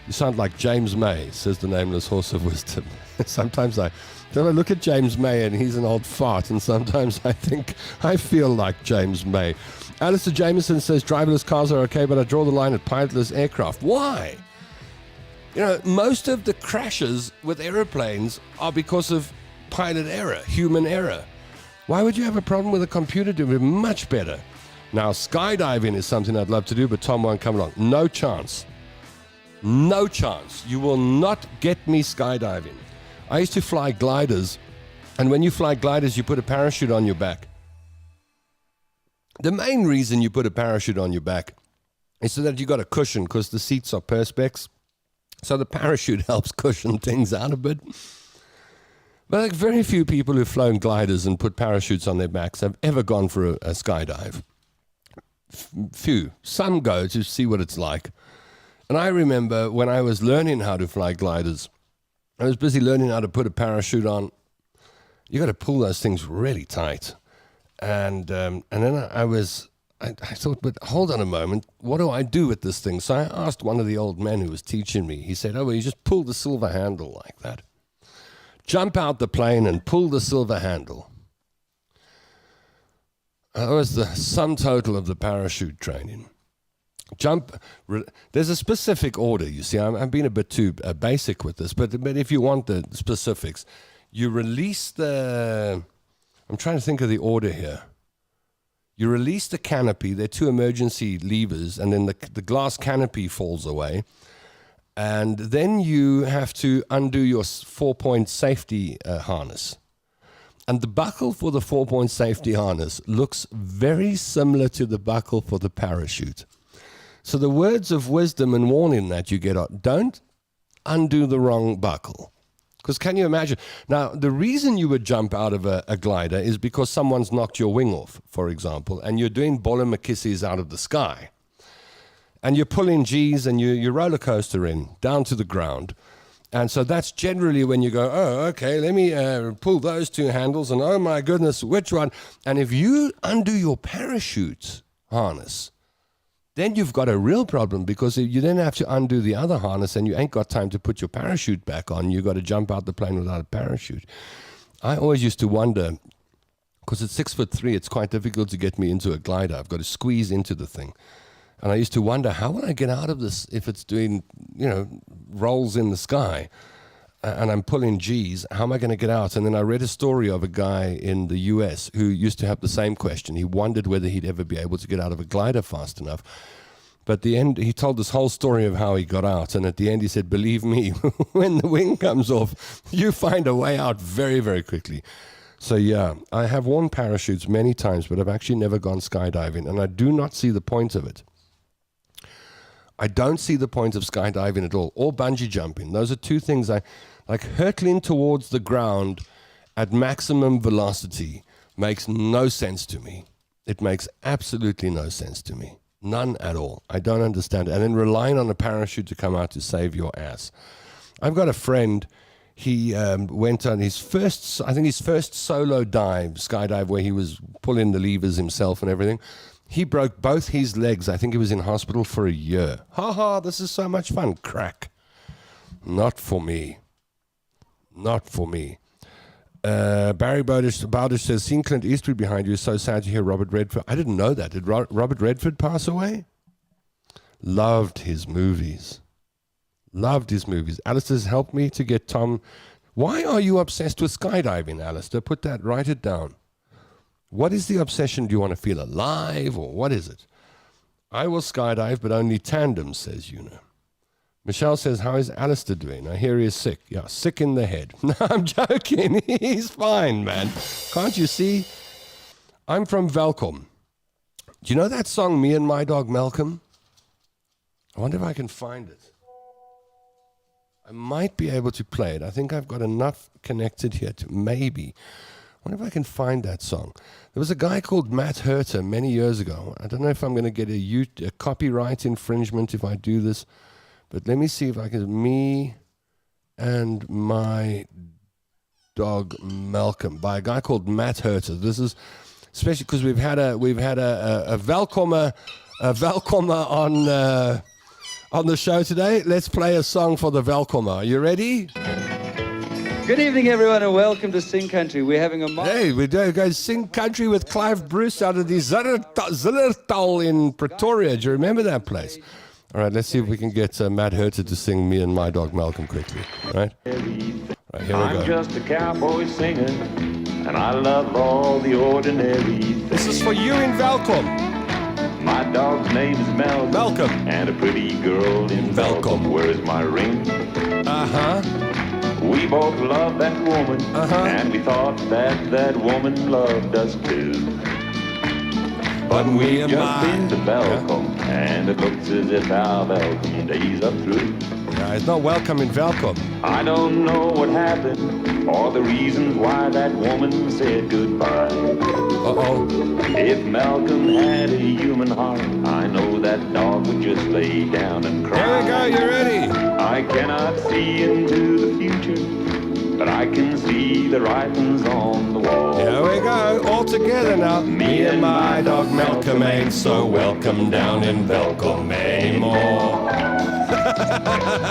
You sound like James May, says the Nameless Horse of Wisdom. Sometimes I look at James May and he's an old fart, and sometimes I feel like James May. Alistair Jameson says driverless cars are okay, but I draw the line at pilotless aircraft. Why? You know, most of the crashes with airplanes are because of pilot error, human error. Why would you have a problem with a computer doing it much better? Now, skydiving is something I'd love to do, but Tom won't come along. No chance. No chance. You will not get me skydiving. I used to fly gliders, and when you fly gliders, you put a parachute on your back. The main reason you put a parachute on your back is so that you got a cushion, because the seats are perspex. So the parachute helps cushion things out a bit. But like very few people who've flown gliders and put parachutes on their backs have ever gone for a skydive. Few. Some go to see what it's like. And I remember when I was learning how to fly gliders, I was busy learning how to put a parachute on. You got to pull those things really tight. And then I thought, but hold on a moment, what do I do with this thing? So I asked one of the old men who was teaching me. He said, oh, well, you just pull the silver handle like that. Jump out the plane and pull the silver handle. That was the sum total of the parachute training. There's a specific order, you see. I'm being a bit too basic with this, but if you want the specifics, you release I'm trying to think of the order here. You release the canopy, there are two emergency levers, and then the glass canopy falls away. And then you have to undo your 4-point safety harness. And the buckle for the 4-point safety harness looks very similar to the buckle for the parachute. So the words of wisdom and warning that you get are, don't undo the wrong buckle. Because can you imagine? Now, the reason you would jump out of a glider is because someone's knocked your wing off, for example, and you're doing bola makisses out of the sky. And you're pulling G's and you roller coaster in down to the ground. And so that's generally when you go, oh, okay, let me pull those two handles, and oh my goodness, which one? And if you undo your parachute harness, then you've got a real problem, because you then have to undo the other harness and you ain't got time to put your parachute back on. You've got to jump out the plane without a parachute. I always used to wonder, because at 6'3", it's quite difficult to get me into a glider. I've got to squeeze into the thing. And I used to wonder, how will I get out of this if it's doing, rolls in the sky and I'm pulling G's? How am I going to get out? And then I read a story of a guy in the US who used to have the same question. He wondered whether he'd ever be able to get out of a glider fast enough. But at the end, he told this whole story of how he got out. And at the end, he said, believe me, when the wing comes off, you find a way out very, very quickly. So yeah, I have worn parachutes many times, but I've actually never gone skydiving. And I do not see the point of it. I don't see the point of skydiving at all, or bungee jumping. Those are two things like hurtling towards the ground at maximum velocity makes no sense to me. It makes absolutely no sense to me. None at all. I don't understand it. And then relying on a parachute to come out to save your ass. I've got a friend, he went on his first solo skydive, where he was pulling the levers himself and everything. He broke both his legs. I think he was in hospital for a year. This is so much fun. Crack. Not for me. Not for me. Barry Bowdish says, seen Clint Eastwood behind you. So sad to hear Robert Redford. I didn't know that. Did Robert Redford pass away? Loved his movies. Alistair's helped me to get Tom. Why are you obsessed with skydiving, Alistair? Write it down. What is the obsession? Do you want to feel alive, or what is it? I will skydive, but only tandem, says Una. Michelle says, how is Alistair doing? I hear he is sick. Yeah, sick in the head. No, I'm joking. He's fine, man. Can't you see? I'm from Velkom. Do you know that song, Me and My Dog Malcolm? I wonder if I can find it. I might be able to play it. I think I've got enough connected here to maybe. I wonder if I can find that song. There was a guy called Matt Herter many years ago. I don't know if I'm going to get a copyright infringement if I do this, but let me see if I can. Me and My Dog Malcolm by a guy called Matt Herter. This is especially because we've had a Velkomer on the show today. Let's play a song for the Velkomer. Are you ready? Good evening, everyone, and welcome to Sing Country. We're having a... Hey, we're going to Sing Country with Clive Bruce out of the Zillertal in Pretoria. Do you remember that place? All right, let's see if we can get Matt Herter to sing Me and My Dog Malcolm quickly. All right? Right, here we go. I'm just a cowboy singing, and I love all the ordinary things. This is for you in Velkom. My dog's name is Malcolm. And a pretty girl in Velkom. Where's my ring? We both love that woman, and we thought that woman loved us too. But we just been to Velkom, and it looks as if our Velkom days are through. guys. Not welcome in Welkom. I don't know what happened or the reasons why that woman said goodbye. Uh-oh. If Malcolm had a human heart, I know that dog would just lay down and cry. There we go, you ready? I cannot see into the future, but I can see the writings on the wall. Here we go, all together now. Me and my dog Malcolm ain't so welcome down in Welkom anymore.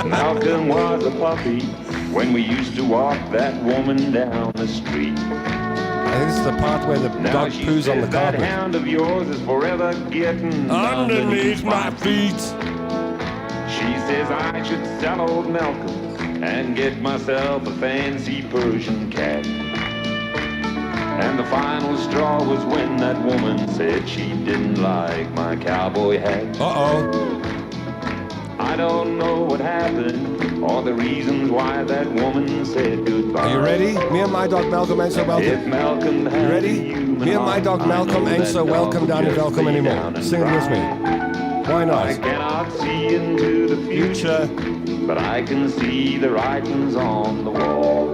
Malcolm was a puppy when we used to walk that woman down the street. I think this is the part where the Now dog she poos on the says that carpet. hound of yours is forever getting Underneath my feet. She says I should sell old Malcolm and get myself a fancy Persian cat. And the final straw was when that woman said she didn't like my cowboy hat. Uh-oh. I don't know what happened or the reasons why that woman said goodbye. Are you ready? Me and my dog Malcolm ain't so If welcome. Malcolm had You ready? a human Me and my heart, dog I Malcolm know ain't that so dog welcome would down in just Welkom lay anymore. down and Sing it with me. Why I not? cannot see into the future, but I can see the writings on the wall.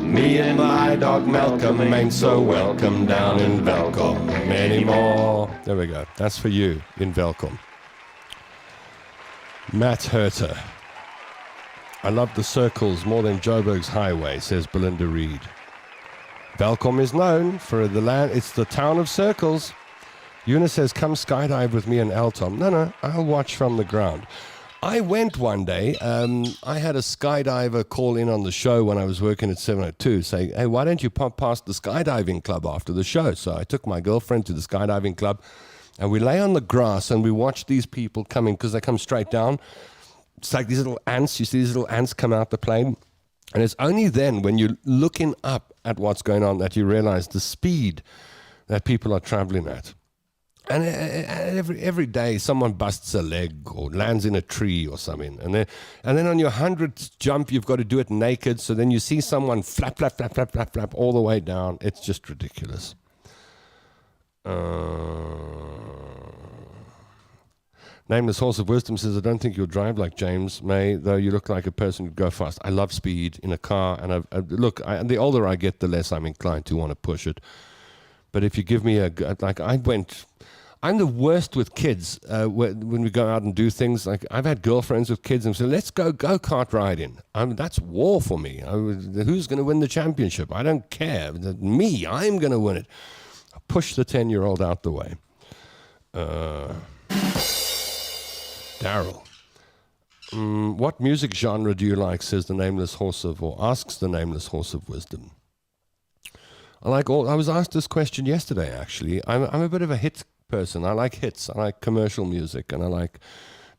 Me and my dog Malcolm ain't so welcome down in Welkom anymore. There we go. That's for you in Welkom. Matt Herter. I love the circles more than Joburg's highway, says Belinda Reed. Welkom is known for the land. It's the town of circles. Eunice says, come skydive with me and Elton. No, I'll watch from the ground. I went one day. I had a skydiver call in on the show when I was working at 702 saying, hey, why don't you pop past the skydiving club after the show? So I took my girlfriend to the skydiving club and we lay on the grass and we watched these people coming because they come straight down. It's like these little ants. You see these little ants come out the plane. And it's only then when you're looking up at what's going on that you realize the speed that people are traveling at. And every day someone busts a leg or lands in a tree or something. And then on your 100th jump, you've got to do it naked. So then you see someone flap all the way down. It's just ridiculous. Nameless Horse of Wisdom says, I don't think you'll drive like James May, though you look like a person who'd go fast. I love speed in a car. And the older I get, the less I'm inclined to want to push it. But if you give me I'm the worst with kids when we go out and do things. Like I've had girlfriends with kids and say, let's go kart riding. That's war for me. Who's going to win the championship? I don't care. Me, I'm going to win it. I push the 10-year-old out the way. Daryl. What music genre do you like, says the Nameless Horse asks the Nameless Horse of Wisdom. I was asked this question yesterday, actually. I'm a bit of a hit person. I like hits. I like commercial music, and I like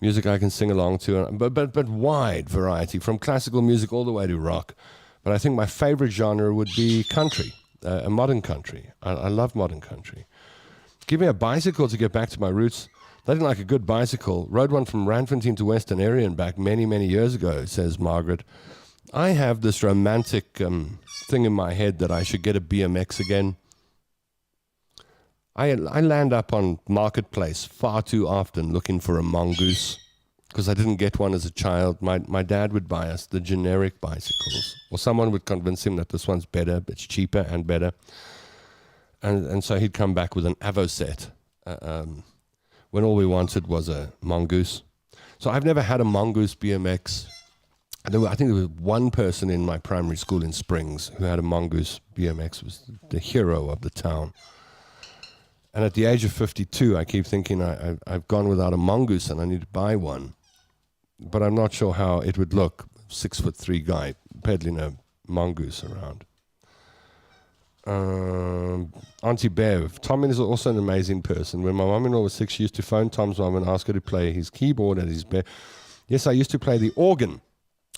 music I can sing along to. But wide variety, from classical music all the way to rock. But I think my favorite genre would be country, modern country. I love modern country. Give me a bicycle to get back to my roots. Nothing like a good bicycle. Rode one from Randfontein to Western Area and back many, many years ago, says Margaret. I have this romantic thing in my head that I should get a BMX again. I land up on Marketplace far too often looking for a mongoose because I didn't get one as a child. My dad would buy us the generic bicycles, or someone would convince him that this one's better, it's cheaper and better. And so he'd come back with an Avoset when all we wanted was a mongoose. So I've never had a mongoose BMX. I think there was one person in my primary school in Springs who had a mongoose BMX. It was the hero of the town. And at the age of 52, I keep thinking I've gone without a mongoose and I need to buy one. But I'm not sure how it would look. 6'3" guy peddling a mongoose around. Auntie Bev. Tom is also an amazing person. When my mom-in-law was sick, she used to phone Tom's mom and ask her to play his keyboard at his bed. Yes, I used to play the organ.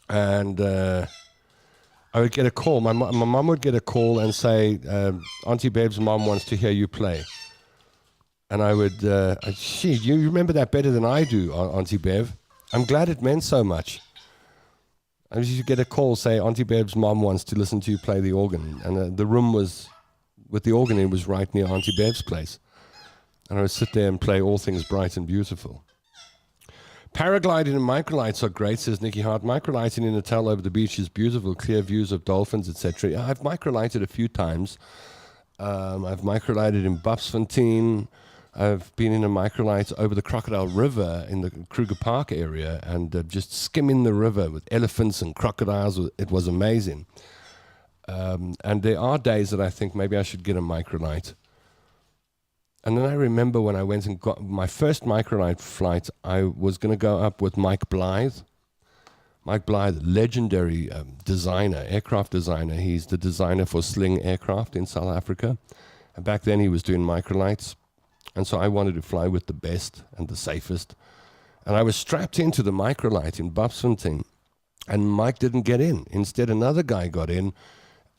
And I would get a call. My mom would get a call and say, Auntie Bev's mom wants to hear you play. And I would, you remember that better than I do, Auntie Bev. I'm glad it meant so much. I used to get a call, say, Auntie Bev's mom wants to listen to you play the organ. And the room was, with the organ, it was right near Auntie Bev's place. And I would sit there and play All Things Bright and Beautiful. Paragliding and microlights are great, says Nikki Hart. Microlighting in a hotel over the beach is beautiful, clear views of dolphins, etc. Yeah, I've microlighted a few times. I've microlighted in Bupsfontein. I've been in a microlight over the Crocodile River in the Kruger Park area and just skimming the river with elephants and crocodiles. It was amazing. And there are days that I think maybe I should get a microlight. And then I remember when I went and got my first microlight flight, I was going to go up with Mike Blythe. Mike Blythe, legendary designer, aircraft designer. He's the designer for Sling aircraft in South Africa. And back then he was doing microlights. And so I wanted to fly with the best and the safest. And I was strapped into the microlight in Bupsfontein. And Mike didn't get in. Instead, another guy got in.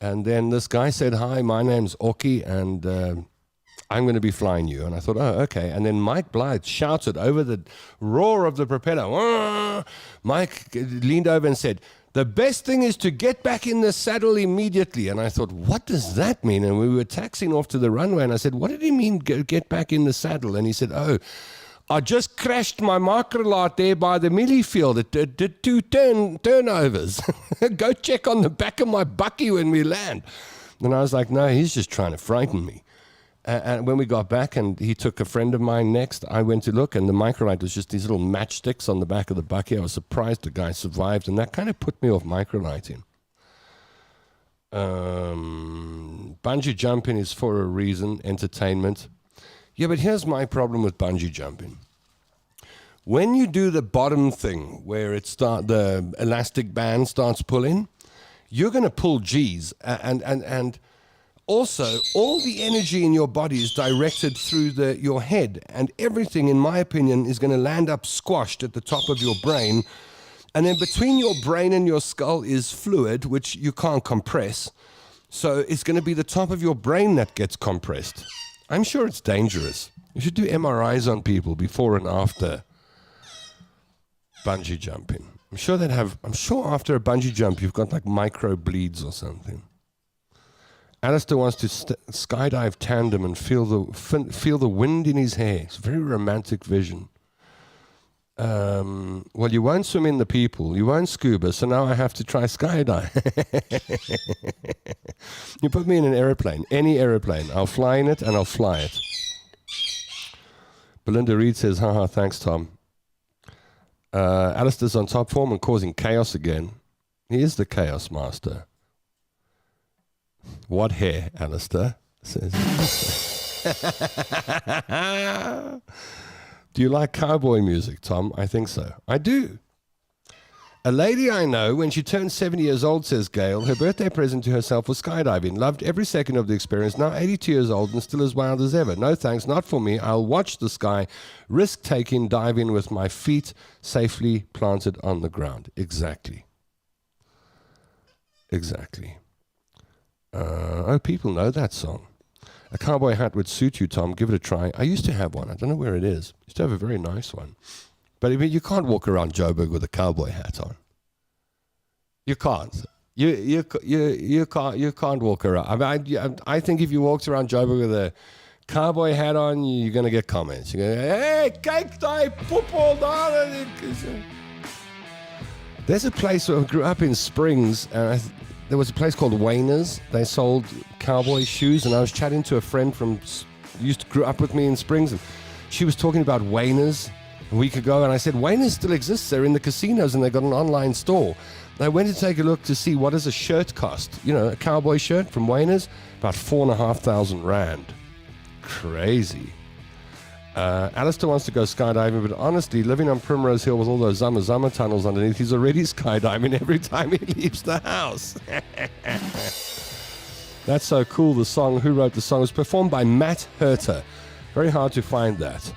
And then this guy said, "Hi, my name's Oki, and I'm going to be flying you." And I thought, oh, okay. And then Mike Blythe shouted over the roar of the propeller. Wah! Mike leaned over and said, "The best thing is to get back in the saddle immediately." And I thought, what does that mean? And we were taxiing off to the runway, and I said, "What did he mean, get back in the saddle?" And he said, "Oh, I just crashed my microlight there by the millie field. It did 2 turnovers. Go check on the back of my bucky when we land." And I was like, no, he's just trying to frighten me. And when we got back and he took a friend of mine next, I went to look, and the microlight was just these little matchsticks on the back of the bucky. I was surprised the guy survived, and that kind of put me off microlighting. Bungee jumping is for a reason, entertainment. Yeah, but here's my problem with bungee jumping. When you do the bottom thing, where the elastic band starts pulling, you're going to pull G's, and also, all the energy in your body is directed through your head, and everything, in my opinion, is going to land up squashed at the top of your brain. And then between your brain and your skull is fluid, which you can't compress. So it's going to be the top of your brain that gets compressed. I'm sure it's dangerous. You should do MRIs on people before and after bungee jumping. I'm sure after a bungee jump, you've got like micro bleeds or something. Alistair wants to skydive tandem and feel the wind in his hair. It's a very romantic vision. Well, you won't swim in the people. You won't scuba, so now I have to try skydive. You put me in an aeroplane, any aeroplane. I'll fly in it and I'll fly it. Belinda Reed says, haha, thanks, Tom. Alistair's on top form and causing chaos again. He is the chaos master. What hair, Alistair? Says. Do you like cowboy music, Tom? I think so. I do. A lady I know, when she turned 70 years old, says Gail, her birthday present to herself was skydiving. Loved every second of the experience. Now 82 years old and still as wild as ever. No thanks, not for me. I'll watch the sky, risk-taking diving with my feet safely planted on the ground. Exactly. Oh, people know that song. A cowboy hat would suit you, Tom. Give it a try. I used to have one. I don't know where it is. I used to have a very nice one. But I mean, you can't walk around Joburg with a cowboy hat on. You can't. You can't walk around. I mean, I think if you walked around Joburg with a cowboy hat on, you're going to get comments. You're going to go, hey, kijk die poepel daar. There's a place where I grew up in Springs, and there was a place called Wayner's. They sold cowboy shoes, and I was chatting to a friend from grew up with me in Springs, and she was talking about Wayner's a week ago, and I said, Wayner's still exists. They're in the casinos, and they've got an online store. And I went to take a look to see what does a shirt cost. You know, a cowboy shirt from Wayner's, about 4,500 rand. Crazy. Alistair wants to go skydiving, but honestly, living on Primrose Hill with all those Zama tunnels underneath, he's already skydiving every time he leaves the house. That's so cool. The song, who wrote the song, was performed by Matt Herter. Very hard to find that.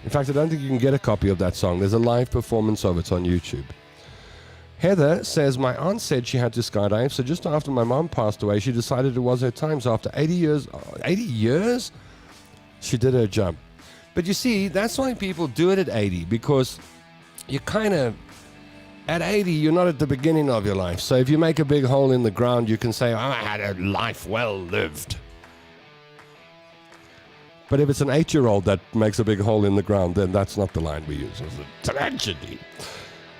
In fact, I don't think you can get a copy of that song. There's a live performance of it on YouTube. Heather says, my aunt said she had to skydive, so just after my mom passed away, she decided it was her time. So after 80 years, she did her jump. But you see, that's why people do it at 80, because you kind of, at 80, you're not at the beginning of your life. So if you make a big hole in the ground, you can say, I had a life well lived. But if it's an 8-year-old that makes a big hole in the ground, then that's not the line we use. It's a tragedy.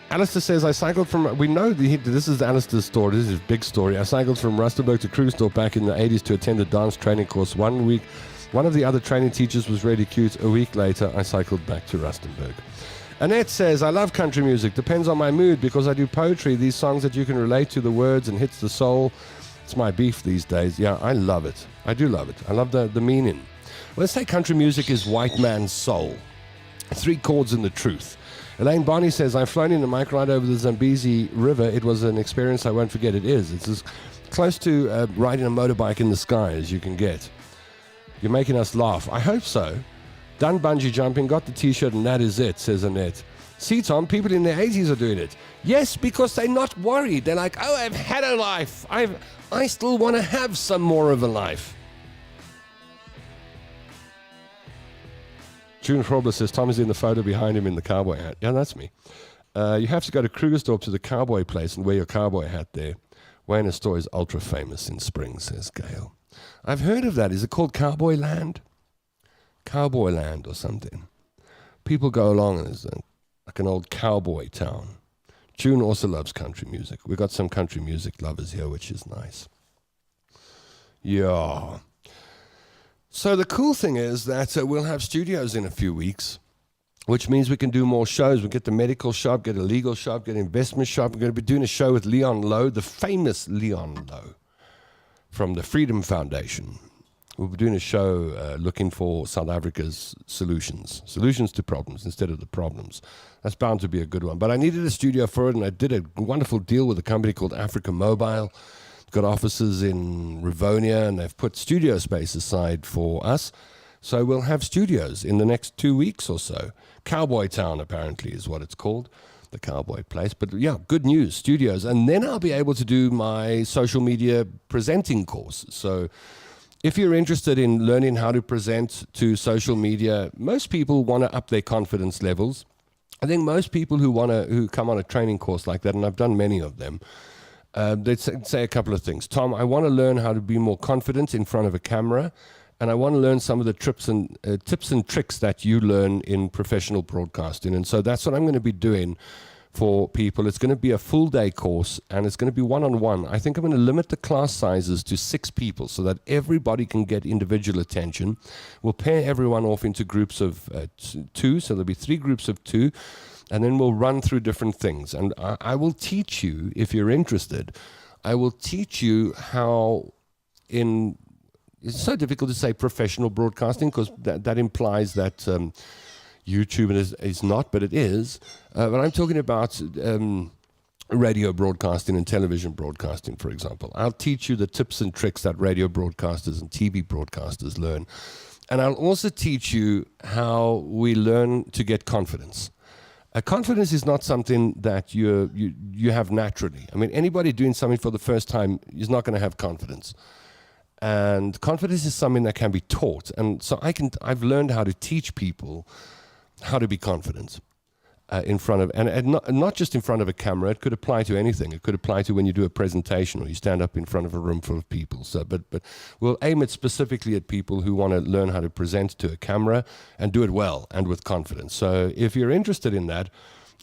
Alistair says, I cycled from, we know this is Alistair's story, this is his big story. I cycled from Rustenburg to Krugersdorp back in the 80s to attend a dance training course. 1 week, one of the other training teachers was really cute. A week later, I cycled back to Rustenburg. Annette says, I love country music. Depends on my mood because I do poetry. These songs that you can relate to the words and hits the soul. It's my beef these days. Yeah, I love it. I do love it. I love the meaning. Let's say country music is white man's soul. 3 chords and the truth. Elaine Bonnie says, I've flown in a mic ride over the Zambezi River. It was an experience I won't forget. It is. It's as close to riding a motorbike in the sky as you can get. You're making us laugh. I hope so. Done bungee jumping, got the t-shirt, and that is it, says Annette. See, Tom, people in their 80s are doing it. Yes, because they're not worried. They're like, oh, I've had a life. I still want to have some more of a life. June Frobler says, Tom is in the photo behind him in the cowboy hat. Yeah, that's me. You have to go to Krugersdorp to the cowboy place and wear your cowboy hat there. Wayne store is ultra famous in spring, says Gail. I've heard of that. Is it called Cowboy Land? Cowboy Land or something. People go along and it's like an old cowboy town. June also loves country music. We've got some country music lovers here, which is nice. Yeah. So the cool thing is that we'll have studios in a few weeks, which means we can do more shows. We'll get the medical shop, get a legal shop, get an investment shop. We're going to be doing a show with Leon Lowe, the famous Leon Lowe from the Freedom Foundation. We'll be doing a show looking for South Africa's solutions to problems instead of the problems. That's bound to be a good one. But I needed a studio for it, and I did a wonderful deal with a company called Africa Mobile. Got offices in Rivonia, and they've put studio space aside for us. So we'll have studios in the next 2 weeks or so. Cowboy Town, apparently, is what it's called, the cowboy place. But yeah, good news, studios. And then I'll be able to do my social media presenting course. So if you're interested in learning how to present to social media, most people want to up their confidence levels. I think most people who come on a training course like that, and I've done many of them, they'd say a couple of things. Tom, I want to learn how to be more confident in front of a camera, and I want to learn some of the tips and tricks that you learn in professional broadcasting. And so that's what I'm going to be doing for people. It's going to be a full-day course, and it's going to be one-on-one. I think I'm going to limit the class sizes to 6 people so that everybody can get individual attention. We'll pair everyone off into groups of 2, so there'll be 3 groups of 2. And then we'll run through different things. And I will teach you, if you're interested, I will teach you how it's so difficult to say professional broadcasting because that implies that YouTube is not, but it is. But I'm talking about radio broadcasting and television broadcasting, for example. I'll teach you the tips and tricks that radio broadcasters and TV broadcasters learn. And I'll also teach you how we learn to get confidence. Confidence is not something that you have naturally. I mean, anybody doing something for the first time is not going to have confidence. And confidence is something that can be taught. And so I've learned how to teach people how to be confident in front of, and not just in front of a camera. It could apply to anything. It could apply to when you do a presentation or you stand up in front of a room full of people. So, but we'll aim it specifically at people who want to learn how to present to a camera and do it well and with confidence. So if you're interested in that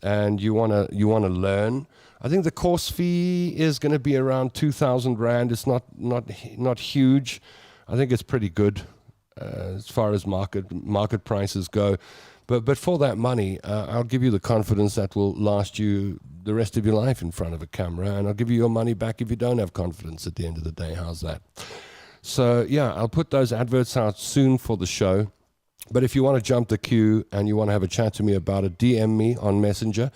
and you want to learn, I think the course fee is going to be around 2,000 Rand. It's not huge. I think it's pretty good as far as market prices go. But for that money, I'll give you the confidence that will last you the rest of your life in front of a camera, and I'll give you your money back if you don't have confidence at the end of the day. How's that? So, yeah, I'll put those adverts out soon for the show. But if you want to jump the queue and you want to have a chat to me about it, DM me on Messenger,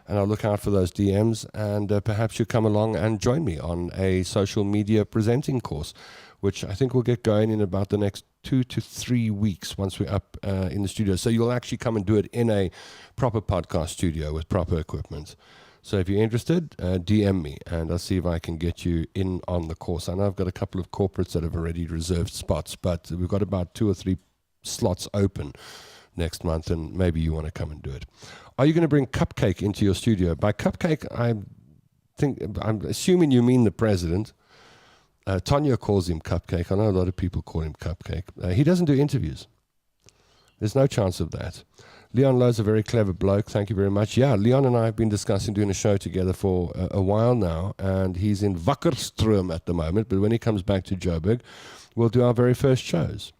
and I'll look out for those DMs, and perhaps you come along and join me on a social media presenting course, which I think will get going in about the next 2 to 3 weeks once we're up in the studio. So you'll actually come and do it in a proper podcast studio with proper equipment. So if you're interested, DM me, and I'll see if I can get you in on the course. I know I've got a couple of corporates that have already reserved spots, but we've got about 2 or 3 slots open next month, and maybe you want to come and do it. Are you going to bring Cupcake into your studio? By Cupcake, I'm assuming you mean the president. Tanya calls him Cupcake. I know a lot of people call him Cupcake. He doesn't do interviews. There's no chance of that. Leon Lowe's a very clever bloke. Thank you very much. Yeah, Leon and I have been discussing doing a show together for a while now, and he's in Wakkerstroom at the moment, but when he comes back to Joburg, we'll do our very first shows.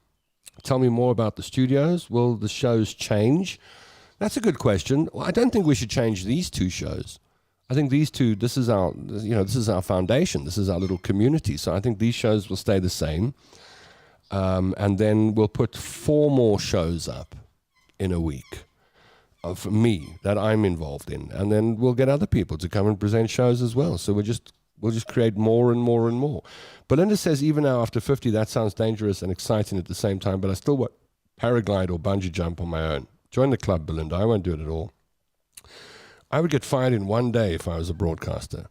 Tell me more about the studios. Will the shows change? That's a good question. Well, I don't think we should change these two shows. I think these two, this is our foundation. This is our little community. So I think these shows will stay the same. And then we'll put 4 more shows up in a week of me that I'm involved in, and then we'll get other people to come and present shows as well. So we'll just create more and more and more. Belinda says even now after 50, that sounds dangerous and exciting at the same time, but I still want paraglide or bungee jump on my own. Join the club, Belinda. I won't do it at all. I would get fired in one day if I was a broadcaster.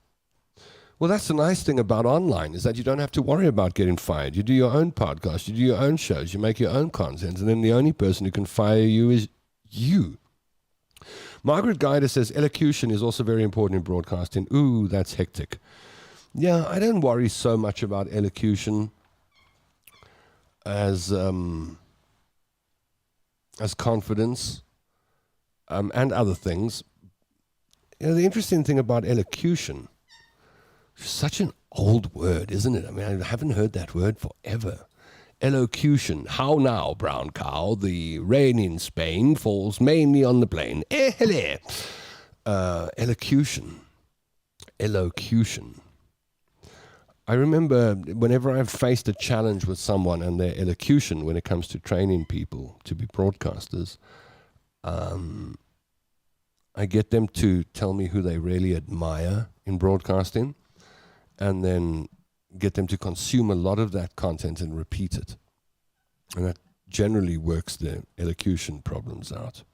Well, that's the nice thing about online, is that you don't have to worry about getting fired. You do your own podcast, you do your own shows, you make your own content, and then the only person who can fire you is you. Margaret Guider says elocution is also very important in broadcasting. Ooh, that's hectic. Yeah, I don't worry so much about elocution as confidence and other things. You know, the interesting thing about elocution, such an old word, isn't it? I mean, I haven't heard that word forever. Elocution. How now, brown cow? The rain in Spain falls mainly on the plain. Elocution. Elocution. I remember whenever I've faced a challenge with someone and their elocution when it comes to training people to be broadcasters, I get them to tell me who they really admire in broadcasting, and then get them to consume a lot of that content and repeat it. And that generally works the elocution problems out.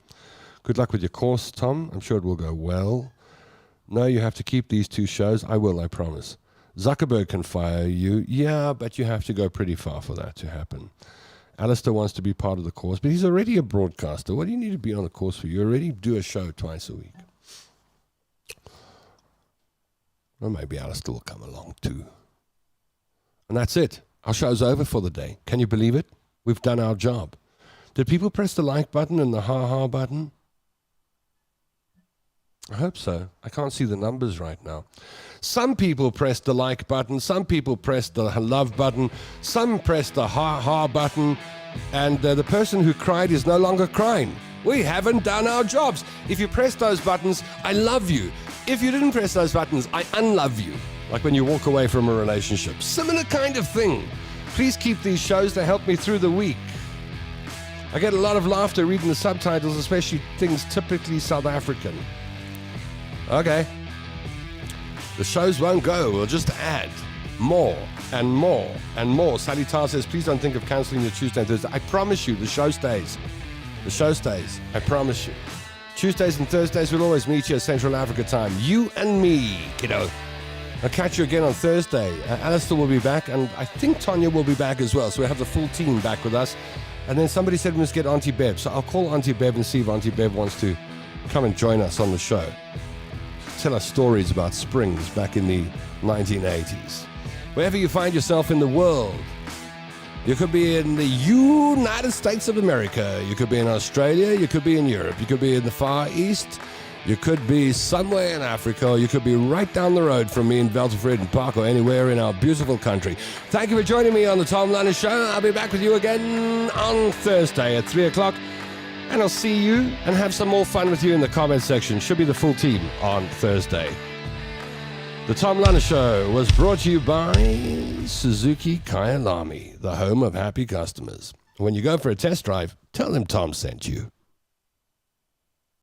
Good luck with your course, Tom. I'm sure it will go well. No, you have to keep these 2 shows. I will, I promise. Zuckerberg can fire you. Yeah, but you have to go pretty far for that to happen. Alistair wants to be part of the course, but he's already a broadcaster. What do you need to be on the course for? You already do a show twice a week. Well, maybe Alistair will come along too. And that's it. Our show's over for the day. Can you believe it? We've done our job. Did people press the like button and the ha-ha button? I hope so. I can't see the numbers right now. Some people pressed the like button. Some people pressed the love button. Some pressed the ha-ha button. And the person who cried is no longer crying. We haven't done our jobs. If you press those buttons, I love you. If you didn't press those buttons, I unlove you. Like when you walk away from a relationship. Similar kind of thing. Please keep these shows to help me through the week. I get a lot of laughter reading the subtitles, especially things typically South African. Okay. The shows won't go. We'll just add more and more and more. Sally Tarr says, please don't think of cancelling your Tuesday and Thursday. I promise you, the show stays. The show stays. I promise you. Tuesdays and Thursdays, we'll always meet you at Central Africa time. You and me, kiddo. I'll catch you again on Thursday. Alistair will be back, and I think Tanya will be back as well. So we have the full team back with us. And then somebody said we must get Auntie Bev. So I'll call Auntie Bev and see if Auntie Bev wants to come and join us on the show. Tell us stories about springs back in the 1980s. Wherever you find yourself in the world, you could be in the United States of America, you could be in Australia, you could be in Europe, you could be in the Far East, you could be somewhere in Africa, or you could be right down the road from me in Veltevreden Park or anywhere in our beautiful country. Thank you for joining me on the Tom London Show. I'll be back with you again on Thursday at 3 o'clock. And I'll see you and have some more fun with you in the comment section. Should be the full team on Thursday. The Tom London Show was brought to you by Suzuki Kyalami, the home of happy customers. When you go for a test drive, tell them Tom sent you.